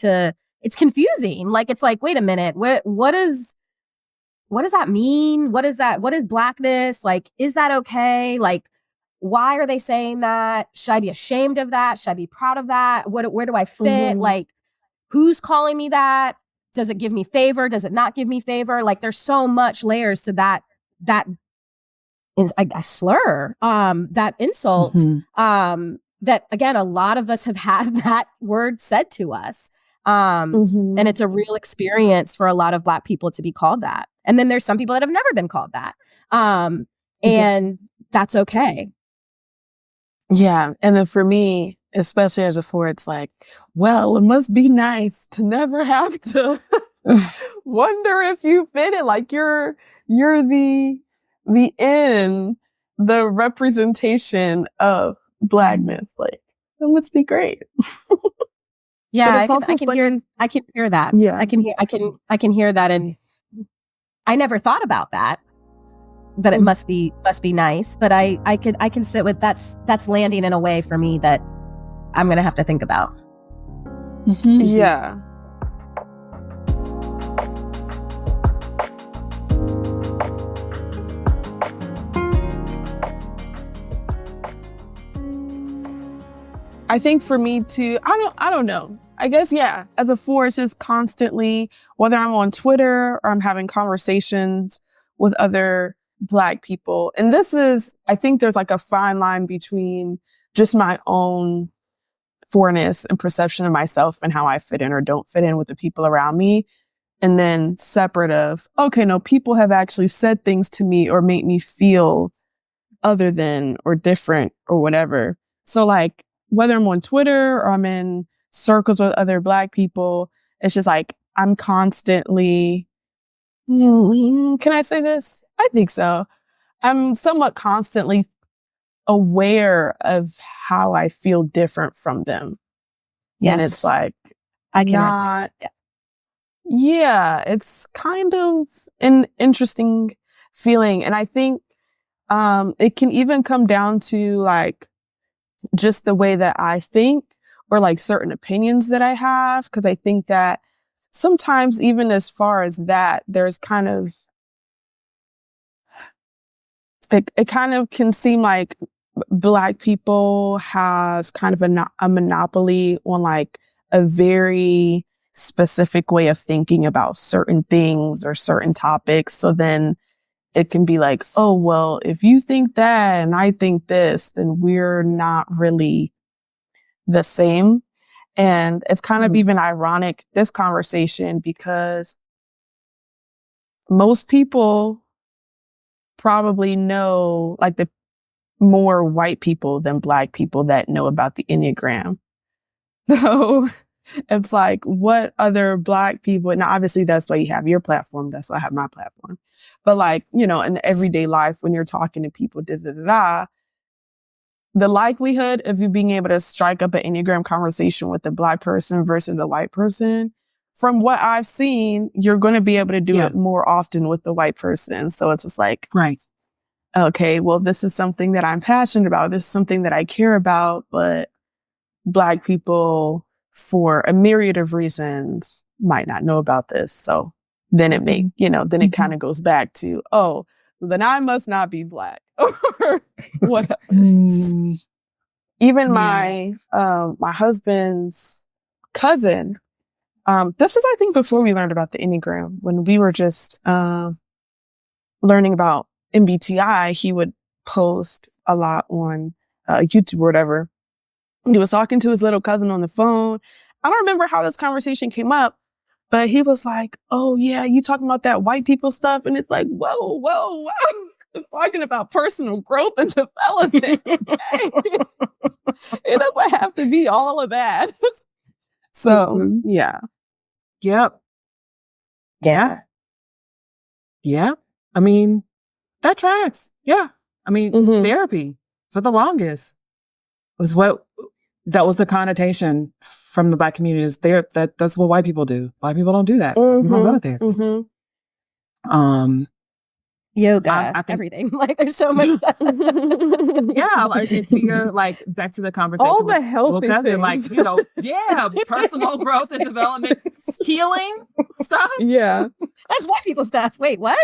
[SPEAKER 5] it's confusing. Like, it's like, wait a minute, what does that mean? What is that? What is Blackness? Like, is that okay? Like, why are they saying that? Should I be ashamed of that? Should I be proud of that? Where do I fit? Like, who's calling me that? Does it give me favor? Does it not give me favor? Like, there's so much layers to that is a slur, that insult, that again, a lot of us have had that word said to us. And it's a real experience for a lot of Black people to be called that. And then there's some people that have never been called that. And that's okay.
[SPEAKER 2] Yeah. And then for me, especially as a 4, it's like, well, it must be nice to never have to wonder if you fit it. Like you're the representation of Blackness. Like, that must be great.
[SPEAKER 5] Yeah,
[SPEAKER 2] I
[SPEAKER 5] can hear that.
[SPEAKER 2] Yeah.
[SPEAKER 5] I can hear that. And I never thought about that it must be nice, but I can sit with that's landing in a way for me that I'm going to have to think about.
[SPEAKER 2] Mm-hmm. Yeah. I think for me too, I don't know. I guess, yeah, as a 4, it's just constantly, whether I'm on Twitter or I'm having conversations with other Black people. And I think there's like a fine line between just my own 4ness and perception of myself and how I fit in or don't fit in with the people around me. And then separate of, okay, no, people have actually said things to me or made me feel other than or different or whatever. So like, whether I'm on Twitter or I'm in circles with other Black people, it's just like, I'm constantly, can I say this? I think so. I'm somewhat constantly aware of how I feel different from them.
[SPEAKER 5] Yes.
[SPEAKER 2] And it's like,
[SPEAKER 5] I can
[SPEAKER 2] yeah, it's kind of an interesting feeling. And I think, it can even come down to like just the way that I think or like certain opinions that I have. Cause I think that sometimes even as far as that, there's kind of, it kind of can seem like Black people have kind of a monopoly on like a very specific way of thinking about certain things or certain topics. So then it can be like, oh, well, if you think that and I think this, then we're not really the same. And it's kind of even ironic, this conversation, because most people probably know like the more white people than Black people that know about the Enneagram. So it's like, what other Black people, now obviously that's why you have your platform. That's why I have my platform. But like, you know, in everyday life, when you're talking to people, the likelihood of you being able to strike up an Enneagram conversation with a Black person versus the white person, from what I've seen, you're going to be able to do it more often with the white person. So it's just like,
[SPEAKER 6] Right.
[SPEAKER 2] Okay, well, this is something that I'm passionate about. This is something that I care about, but Black people, for a myriad of reasons, might not know about this. So then it it kind of goes back to, oh, then I must not be Black or whatever. Even my husband's cousin, this is, I think, before we learned about the Enneagram, when we were just learning about MBTI, he would post a lot on YouTube or whatever. He was talking to his little cousin on the phone. I don't remember how this conversation came up, but he was like, oh yeah, you talking about that white people stuff? And it's like, whoa. Talking about personal growth and development. It doesn't have to be all of that. So, yeah.
[SPEAKER 6] Yep.
[SPEAKER 5] Yeah.
[SPEAKER 6] Yeah. I mean, that tracks. Yeah. I mean, therapy for the longest was that was the connotation from the Black community is that's what white people do. White people don't do that. You don't go to therapy.
[SPEAKER 5] Yoga, I think, everything. Like there's so much stuff.
[SPEAKER 6] Yeah, like into your back to the conversation.
[SPEAKER 2] All the healthy things.
[SPEAKER 6] Like, personal growth and development, healing stuff.
[SPEAKER 2] Yeah.
[SPEAKER 5] That's white people stuff. Wait, what?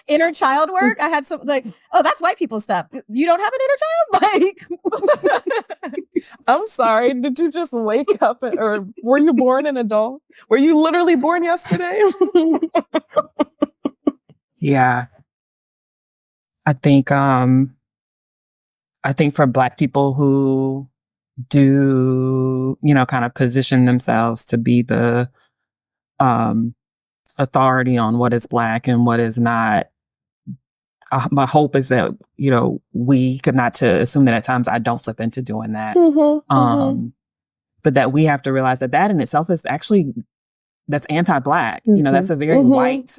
[SPEAKER 5] Inner child work? I had some that's white people stuff. You don't have an inner child?
[SPEAKER 2] I'm sorry. Did you just wake up or were you born an adult? Were you literally born yesterday?
[SPEAKER 6] Yeah. I think for Black people who do, kind of position themselves to be the authority on what is Black and what is not,
[SPEAKER 4] my hope is that, we could not to assume that at times I don't slip into doing that. But that we have to realize that in itself is actually, that's anti-Black. That's a very white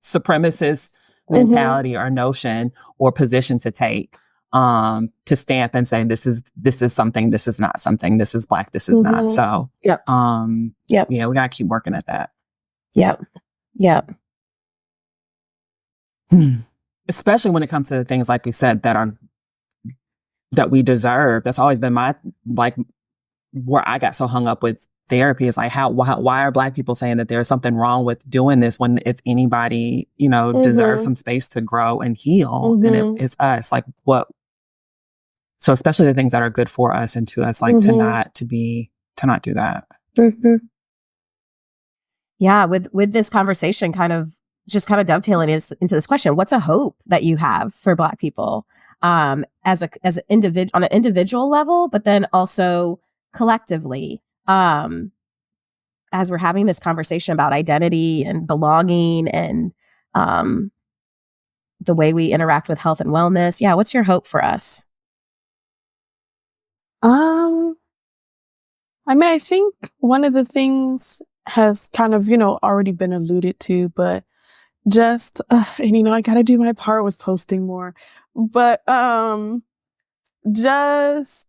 [SPEAKER 4] supremacist mentality or notion or position to take, to stamp and say, this is something, this is not something, this is Black, this is not. So, yeah, we gotta keep working at that.
[SPEAKER 5] Yep.
[SPEAKER 4] Especially when it comes to the things, like you said, that we deserve. That's always been my, where I got so hung up with therapy is like, why are Black people saying that there's something wrong with doing this when if anybody, deserves some space to grow and heal, and it's us, like what? So especially the things that are good for us and to us, like to not do that.
[SPEAKER 5] Yeah. With this conversation kind of dovetailing into this question, what's a hope that you have for Black people, as an individual, on an individual level, but then also collectively, as we're having this conversation about identity and belonging and, the way we interact with health and wellness. Yeah. What's your hope for us?
[SPEAKER 2] I think one of the things has kind of, already been alluded to, but just, and I gotta do my part with posting more, but, just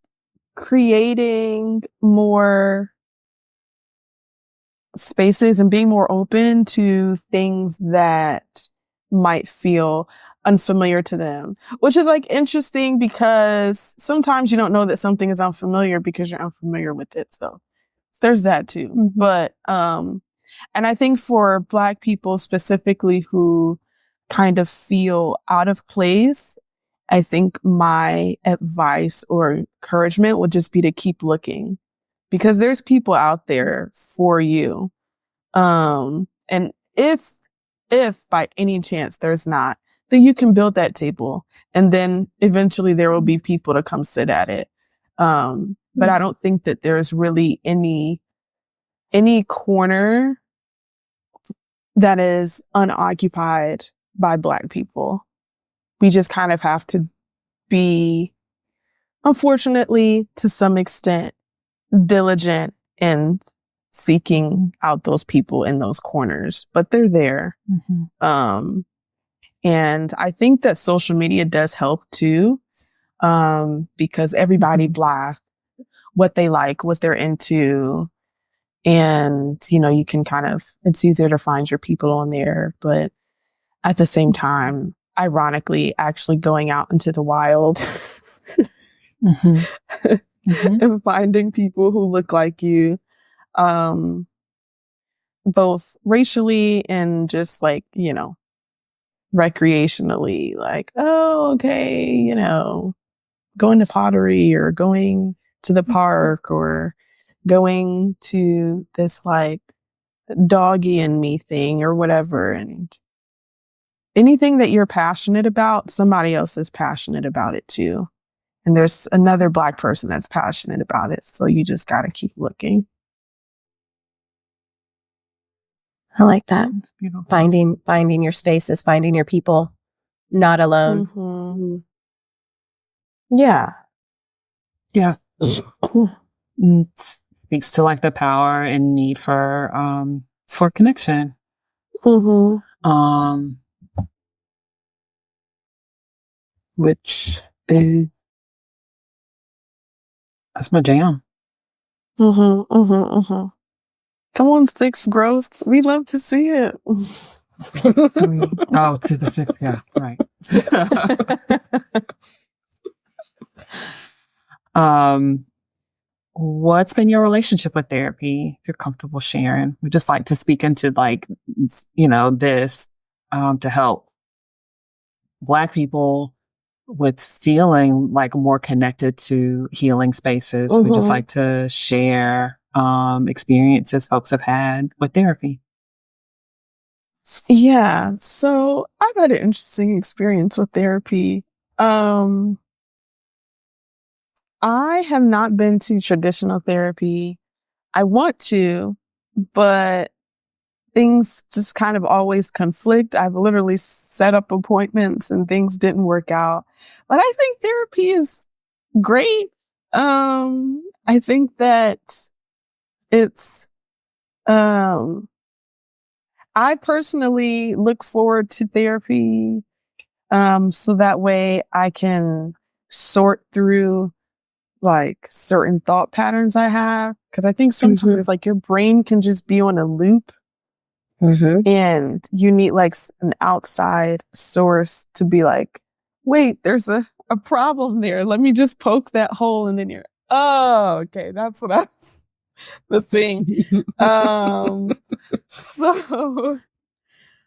[SPEAKER 2] creating more spaces and being more open to things that might feel unfamiliar to them, which is interesting because sometimes you don't know that something is unfamiliar because you're unfamiliar with it. So there's that too. But, and I think for Black people specifically who kind of feel out of place, I think my advice or encouragement would just be to keep looking because there's people out there for you. And if by any chance there's not, then you can build that table and then eventually there will be people to come sit at it. But I don't think that there's really any corner that is unoccupied by Black people. We just kind of have to be, unfortunately, to some extent, diligent in seeking out those people in those corners, but they're there. And I think that social media does help too, because everybody blasts what they like, what they're into. And, you can it's easier to find your people on there, but at the same time, ironically, actually going out into the wild and finding people who look like you, both racially and just recreationally, oh, okay, going to pottery or going to the park or going to this doggy and me thing or whatever. And anything that you're passionate about, somebody else is passionate about it too. And there's another Black person that's passionate about it. So you just got to keep looking.
[SPEAKER 5] I like that. Finding your spaces, finding your people, not alone.
[SPEAKER 2] Yeah.
[SPEAKER 4] Yeah. Speaks to the power and need for connection. Which is, that's my jam.
[SPEAKER 2] Come on, Six Growth. We love to see it.
[SPEAKER 4] To the sixth, yeah, right. What's been your relationship with therapy? If you're comfortable sharing, we just like to speak into this to help Black people with feeling more connected to healing spaces. We just like to share experiences folks have had with therapy.
[SPEAKER 2] Yeah. So I've had an interesting experience with therapy. I have not been to traditional therapy. I want to, but things just kind of always conflict. I've literally set up appointments and things didn't work out. But I think therapy is great. I think that it's, I personally look forward to therapy, so that way I can sort through like certain thought patterns I have. Cause I think sometimes like your brain can just be on a loop and you need like an outside source to be like, wait, there's a problem there. Let me just poke that hole. And then you're, oh, okay. That's what I was saying.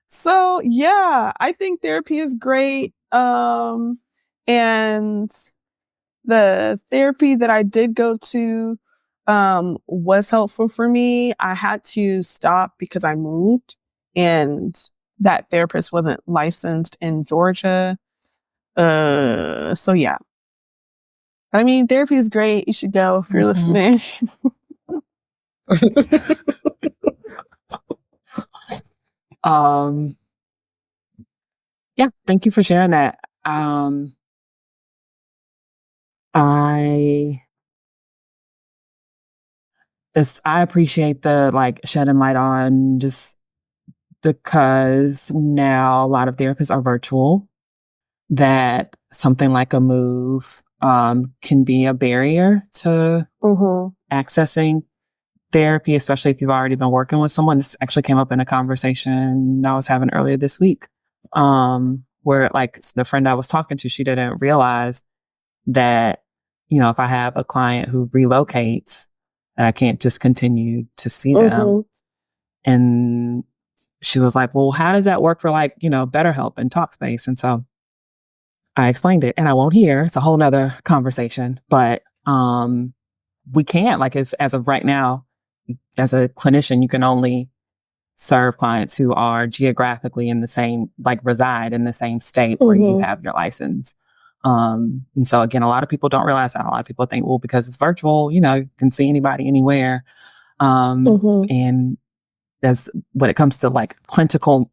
[SPEAKER 2] So yeah, I think therapy is great. And the therapy that I did go to, was helpful for me. I had to stop because I moved and that therapist wasn't licensed in Georgia. So yeah. I mean, therapy is great. You should go if you're listening.
[SPEAKER 6] Yeah, thank you for sharing that. I appreciate the like shedding light on, just because now a lot of therapists are virtual, that something like a move can be a barrier to accessing therapy, especially if you've already been working with someone. This actually came up in a conversation I was having earlier this week, where like the friend I was talking to, she didn't realize that, you know, if I have a client who relocates, I can't just continue to see them. And she was like, well, how does that work for like, you know, BetterHelp and Talkspace? And so I explained it, and I won't hear. It's a whole nother conversation, but, we can't, like, as of right now, as a clinician, you can only serve clients who are geographically in the same, like reside in the same state where you have your license. And so again, a lot of people don't realize that. A lot of people think, well, because it's virtual, you know, you can see anybody anywhere. And as when it comes to like clinical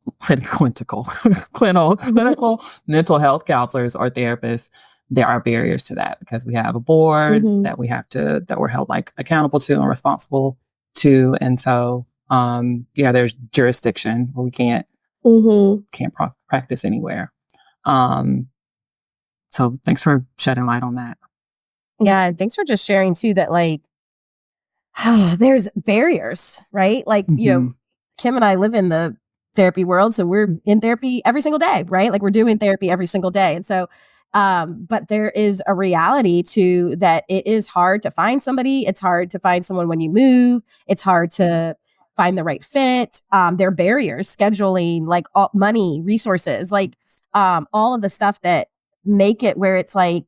[SPEAKER 6] mental health counselors or therapists, there are barriers to that because we have a board that we're held like accountable to and responsible to. And so, there's jurisdiction where we can't practice anywhere. So thanks for shedding light on that.
[SPEAKER 5] Yeah. And thanks for just sharing too, that like, there's barriers, right? Like, you know, Kim and I live in the therapy world. So we're in therapy every single day, right? Like we're doing therapy every single day. And so, but there is a reality to that. It is hard to find somebody. It's hard to find someone when you move. It's hard to find the right fit. There are barriers, scheduling, like money, resources, like all of the stuff that make it where it's like,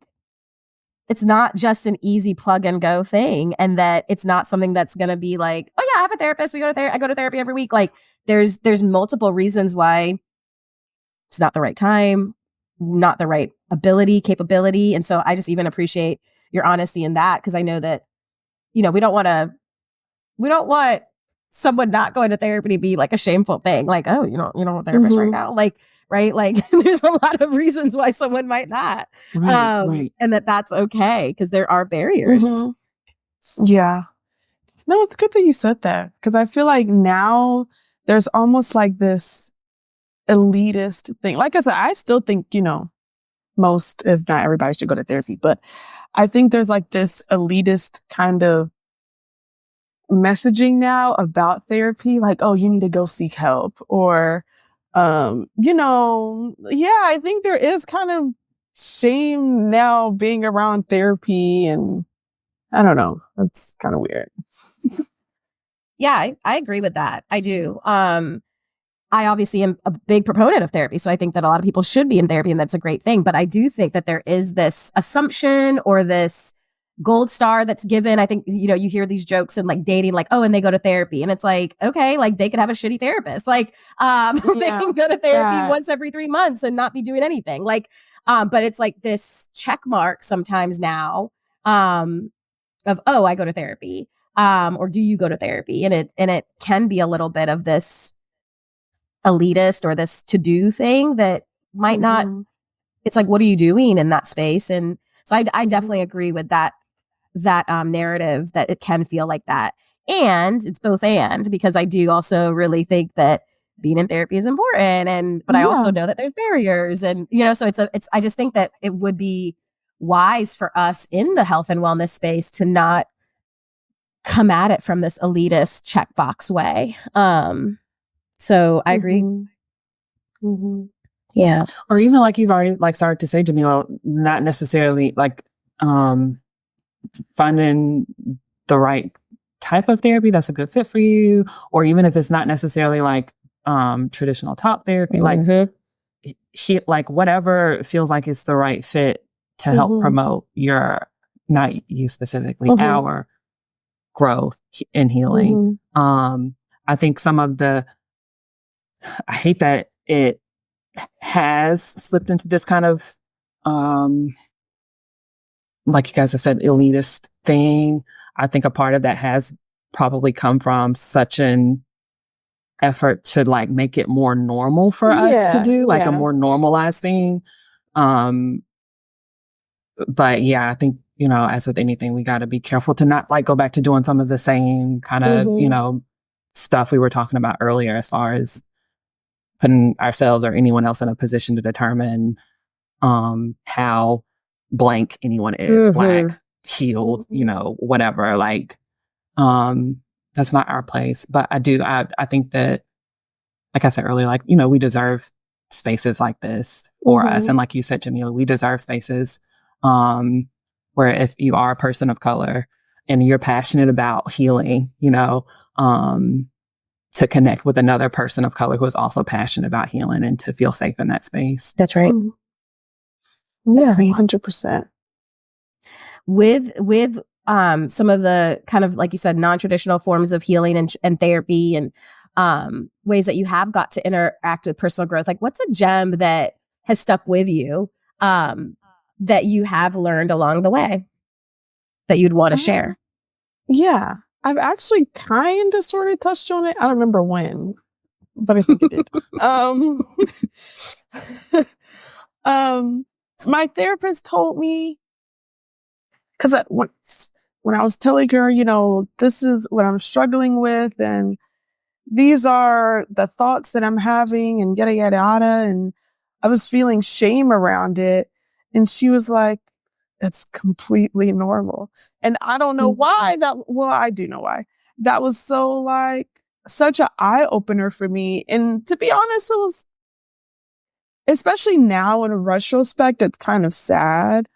[SPEAKER 5] it's not just an easy plug and go thing. And that it's not something that's going to be like, oh yeah, I have a therapist. I go to therapy every week. Like there's multiple reasons why it's not the right time, not the right capability. And so I just even appreciate your honesty in that. Cause I know that, you know, we don't want someone not going to therapy to be like a shameful thing. Like, oh, you don't want a therapist right now. Like, right. Like there's a lot of reasons why someone might not. Right. And that's okay. Cause there are barriers.
[SPEAKER 2] Yeah. No, it's good that you said that. Cause I feel like now there's almost like this elitist thing. Like I said, I still think, you know, most, if not everybody, should go to therapy. But I think there's like this elitist kind of messaging now about therapy. Like, oh, you need to go seek help. Or, you know, yeah, I think there is kind of shame now being around therapy. And I don't know. That's kind of weird.
[SPEAKER 5] Yeah, I agree with that. I do. I obviously am a big proponent of therapy. So I think that a lot of people should be in therapy, and that's a great thing. But I do think that there is this assumption or this gold star that's given. I think, you know, you hear these jokes in like dating, like, oh, and they go to therapy. And it's like, okay, like they could have a shitty therapist. Like, they can go to therapy once every 3 months and not be doing anything. Like, but it's like this check mark sometimes now, of, oh, I go to therapy. Or do you go to therapy? And it can be a little bit of this elitist or this to-do thing that might not, it's like, what are you doing in that space? And so I definitely agree with that narrative that it can feel like that. And it's both and, because I do also really think that being in therapy is important. But I also know that there's barriers, and, so I just think that it would be wise for us in the health and wellness space to not come at it from this elitist checkbox way. So I agree. Yeah.
[SPEAKER 6] Or even like you've already like started to say, Jamila, not necessarily like finding the right type of therapy that's a good fit for you, or even if it's not necessarily like traditional talk therapy, like whatever feels like it's the right fit to help promote not you specifically, our growth and healing. I think I hate that it has slipped into this kind of, like you guys have said, elitist thing. I think a part of that has probably come from such an effort to like make it more normal for us to do, like a more normalized thing. But yeah, I think, as with anything, we got to be careful to not like go back to doing some of the same kind of, stuff we were talking about earlier, as far as putting ourselves or anyone else in a position to determine how blank anyone is, Black, healed, whatever. Like, that's not our place. But I think that, like I said earlier, like, we deserve spaces like this for us. And like you said, Jamila, we deserve spaces where if you are a person of color and you're passionate about healing, to connect with another person of color who is also passionate about healing, and to feel safe in that space.
[SPEAKER 5] That's right.
[SPEAKER 2] Yeah, 100%.
[SPEAKER 5] With some of the kind of, like you said, non-traditional forms of healing and therapy, and ways that you have got to interact with personal growth, like what's a gem that has stuck with you that you have learned along the way that you'd want to share?
[SPEAKER 2] Yeah, I've actually kind of sort of touched on it. I don't remember when, but I think it did. My therapist told me, because when I was telling her, this is what I'm struggling with, and these are the thoughts that I'm having, and yada, yada, yada. And I was feeling shame around it. And she was like, it's completely normal. And I don't know why I do know why. That was so like such an eye opener for me. And to be honest, it was, especially now in retrospect, it's kind of sad.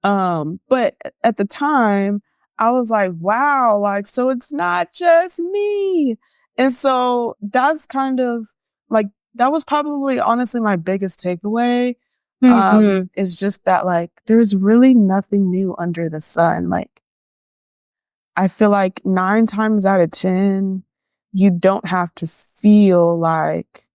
[SPEAKER 2] But at the time I was like, wow, like, so it's not just me. And so that's kind of like, that was probably honestly my biggest takeaway. Is just that like, there's really nothing new under the sun. Like, I feel like 9 times out of 10, you don't have to feel like,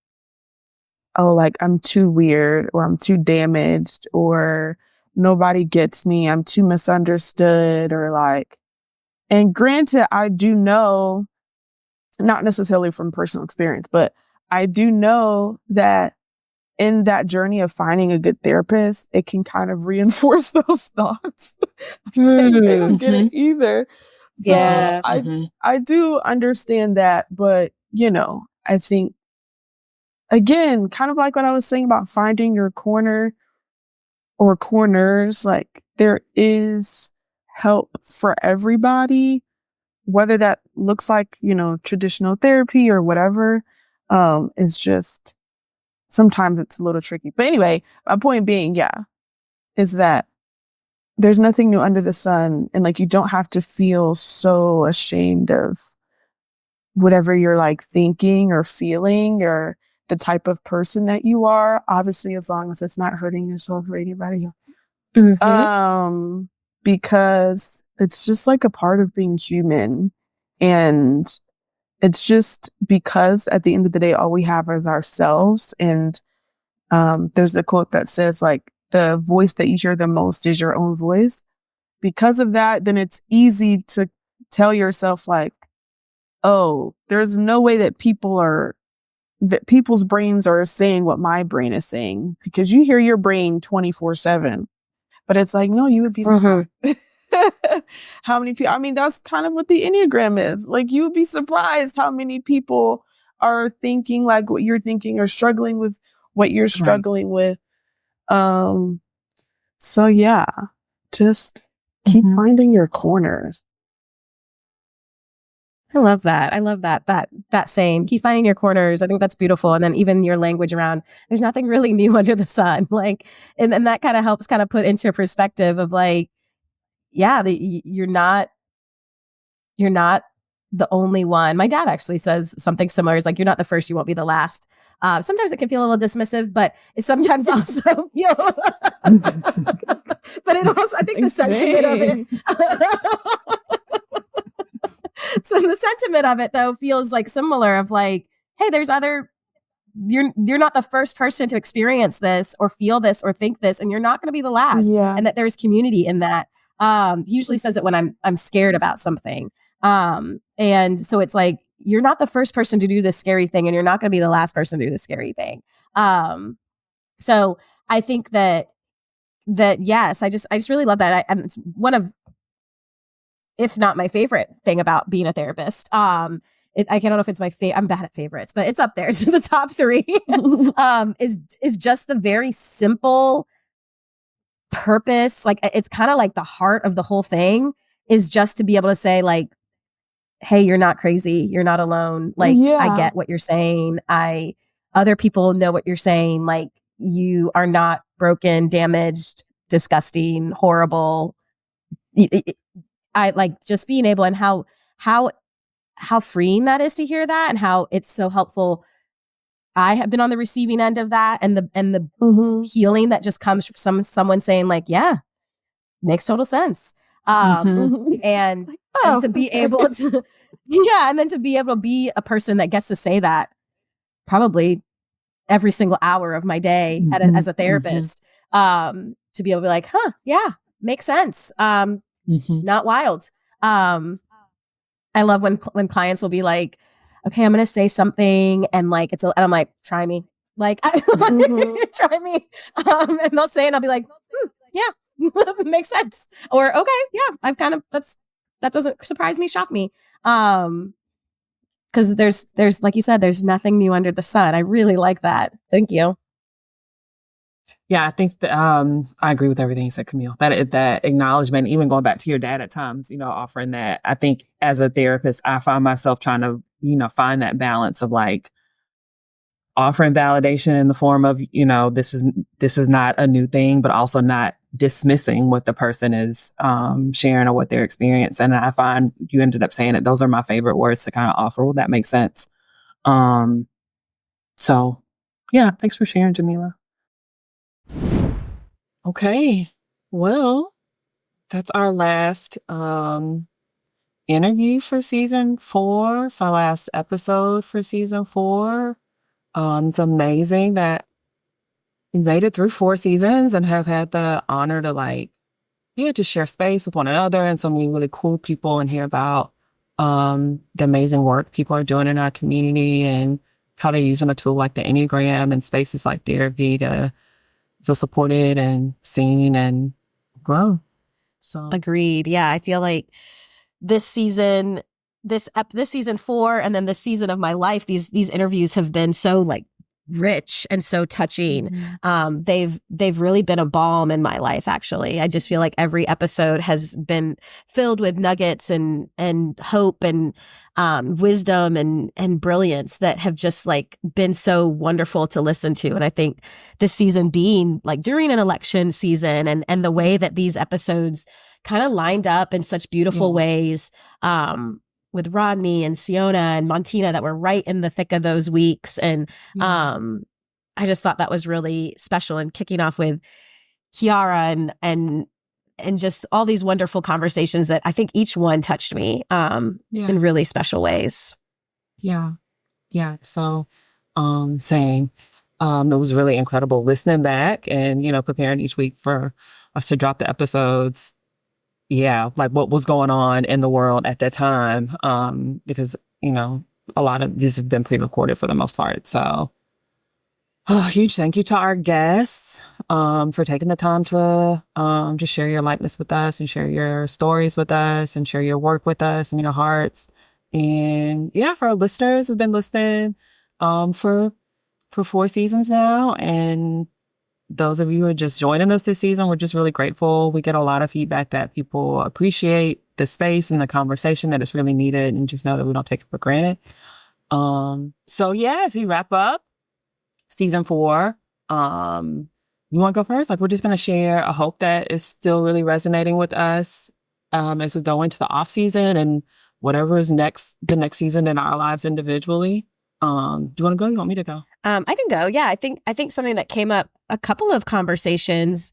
[SPEAKER 2] oh, like I'm too weird, or I'm too damaged, or nobody gets me, I'm too misunderstood, or like, and granted, I do know, not necessarily from personal experience, but I do know that in that journey of finding a good therapist, it can kind of reinforce those thoughts. They don't get it either.
[SPEAKER 5] Yeah.
[SPEAKER 2] So I do understand that, but I think, again, kind of like what I was saying about finding your corner or corners, like there is help for everybody, whether that looks like, traditional therapy or whatever. It's just, sometimes it's a little tricky. But anyway, my point being, is that there's nothing new under the sun. And like, you don't have to feel so ashamed of whatever you're like thinking or feeling, or the type of person that you are. Obviously, as long as it's not hurting yourself or anybody else. Because it's just like a part of being human. And it's just because at the end of the day, all we have is ourselves. And there's the quote that says like, the voice that you hear the most is your own voice. Because of that, then it's easy to tell yourself like, oh, there's no way that people are people's brains are saying what my brain is saying, because you hear your brain 24/7, but it's like, no, you would be surprised. How many people, I mean, that's kind of what the Enneagram is. Like, you would be surprised how many people are thinking like what you're thinking, or struggling with what you're struggling with. So yeah, just keep finding your corners.
[SPEAKER 5] I love that. I love that saying, keep finding your corners. I think that's beautiful. And then even your language around, there's nothing really new under the sun. Like, and that kind of helps kind of put into perspective of like, yeah, you're not the only one. My dad actually says something similar. He's like, you're not the first, you won't be the last. Sometimes it can feel a little dismissive, but it sometimes also, you know, but it also, I think the sentiment of it, so the sentiment of it though feels like similar of like, hey, there's other, you're not the first person to experience this or feel this or think this, and you're not going to be the last.
[SPEAKER 2] Yeah.
[SPEAKER 5] And that there's community in that. He usually says it when I'm scared about something. And so it's like, you're not the first person to do this scary thing, and you're not going to be the last person to do the scary thing. So I think that yes, I just really love that. And it's one of, if not my favorite thing about being a therapist. I don't know if it's my favorite. I'm bad at favorites, but it's up there. It's in the top 3. Is just the very simple purpose. Like, it's kind of like the heart of the whole thing is just to be able to say like, hey, you're not crazy. You're not alone. Like, I get what you're saying. Other people know what you're saying. Like, you are not broken, damaged, disgusting, horrible. I like just being able, and how freeing that is to hear that, and how it's so helpful. I have been on the receiving end of that, and the healing that just comes from someone saying like, yeah, makes total sense. And to be able to, and then to be able to be a person that gets to say that probably every single hour of my day as a therapist, to be able to be like, yeah, makes sense. Not wild. I love when clients will be like, okay, I'm going to say something, and like, and I'm like, try me, like, try me. And they'll say, and I'll be like, yeah. Makes sense. Or okay, yeah, I've kind of, that doesn't surprise me, shock me. Because there's like you said, there's nothing new under the sun. I really like that. Thank you.
[SPEAKER 6] Yeah, I think that, I agree with everything you said, Camille. That acknowledgement, even going back to your dad at times, you know, offering that. I think as a therapist, I find myself trying to, you know, find that balance of like offering validation in the form of, you know, this is not a new thing, but also not dismissing what the person is sharing or what they're experiencing. And I find you ended up saying it. Those are my favorite words to kind of offer. Well, that makes sense. So yeah, thanks for sharing, Jamila. Okay. Well, that's our last interview for season 4. It's our last episode for season 4. It's amazing that we made it through 4 seasons and have had the honor to just share space with one another and so many really cool people, and hear about the amazing work people are doing in our community and how they're using a tool like the Enneagram and spaces like therapy to feel supported and seen and grow. So
[SPEAKER 5] Agreed. Yeah, I feel like this season 4, and then this season of my life, these interviews have been so like rich and so touching. They've really been a balm in my life, actually. I just feel like every episode has been filled with nuggets and hope and wisdom and brilliance that have just like been so wonderful to listen to. And I think this season being like during an election season, and the way that these episodes kind of lined up in such beautiful ways, with Rodney and Siona and Montina that were right in the thick of those weeks. And I just thought that was really special, and kicking off with Kiara and just all these wonderful conversations that I think each one touched me in really special ways.
[SPEAKER 6] Yeah. So saying it was really incredible listening back and, you know, preparing each week for us to drop the episodes. Yeah, like what was going on in the world at that time. Because, you know,
[SPEAKER 4] a lot of these have been pre-recorded for the most part. So huge thank you to our guests for taking the time to just share your likeness with us and share your stories with us and share your work with us and your hearts. And yeah, for our listeners who've been listening for 4 seasons now, and those of you who are just joining us this season, we're just really grateful. We get a lot of feedback that people appreciate the space and the conversation, that it's really needed, and just know that we don't take it for granted. So yeah, as we wrap up season 4, you want to go first? Like, we're just going to share a hope that is still really resonating with us as we go into the off season and whatever is the next season in our lives individually. Do you want to go? You want me to go?
[SPEAKER 3] I can go. Yeah, I think something that came up in a couple of conversations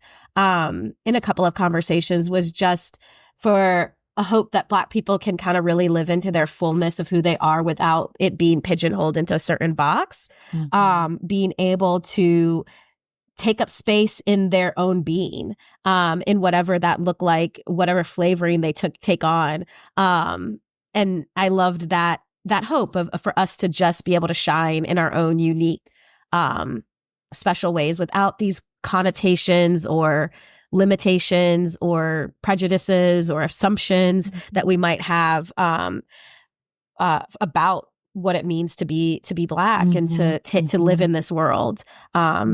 [SPEAKER 3] was just for a hope that Black people can kind of really live into their fullness of who they are without it being pigeonholed into a certain box. Being able to take up space in their own being, in whatever that looked like, whatever flavoring they take on. And I loved that hope for us to just be able to shine in our own unique, special ways without these connotations or limitations or prejudices or assumptions that we might have about what it means to be Black and to live in this world.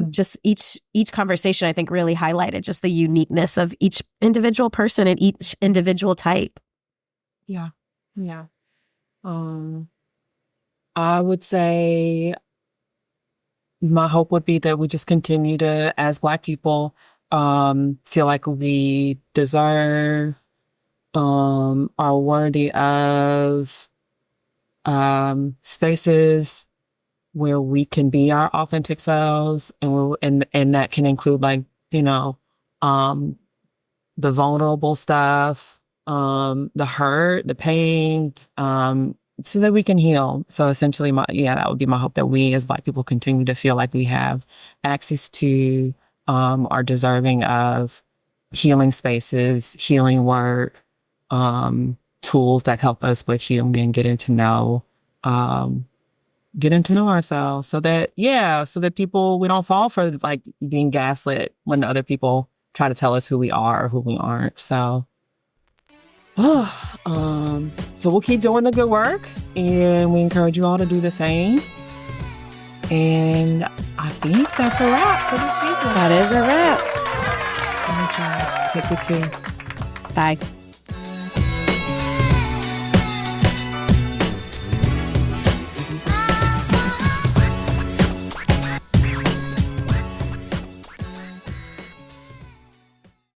[SPEAKER 3] Just each conversation, I think, really highlighted just the uniqueness of each individual person and each individual type.
[SPEAKER 4] Yeah. I would say my hope would be that we just continue to, as Black people, feel like we deserve, are worthy of, spaces where we can be our authentic selves, and that can include, like, the vulnerable stuff, the hurt, the pain, so that we can heal. So essentially, that would be my hope, that we as Black people continue to feel like we have access to, are deserving of healing spaces, healing work, tools that help us with healing and getting to know ourselves, so that people, we don't fall for like being gaslit when other people try to tell us who we are or who we aren't. So so we'll keep doing the good work, and we encourage you all to do the same. And I think that's a wrap for this season.
[SPEAKER 3] That is a wrap.
[SPEAKER 4] Take good care.
[SPEAKER 3] Bye.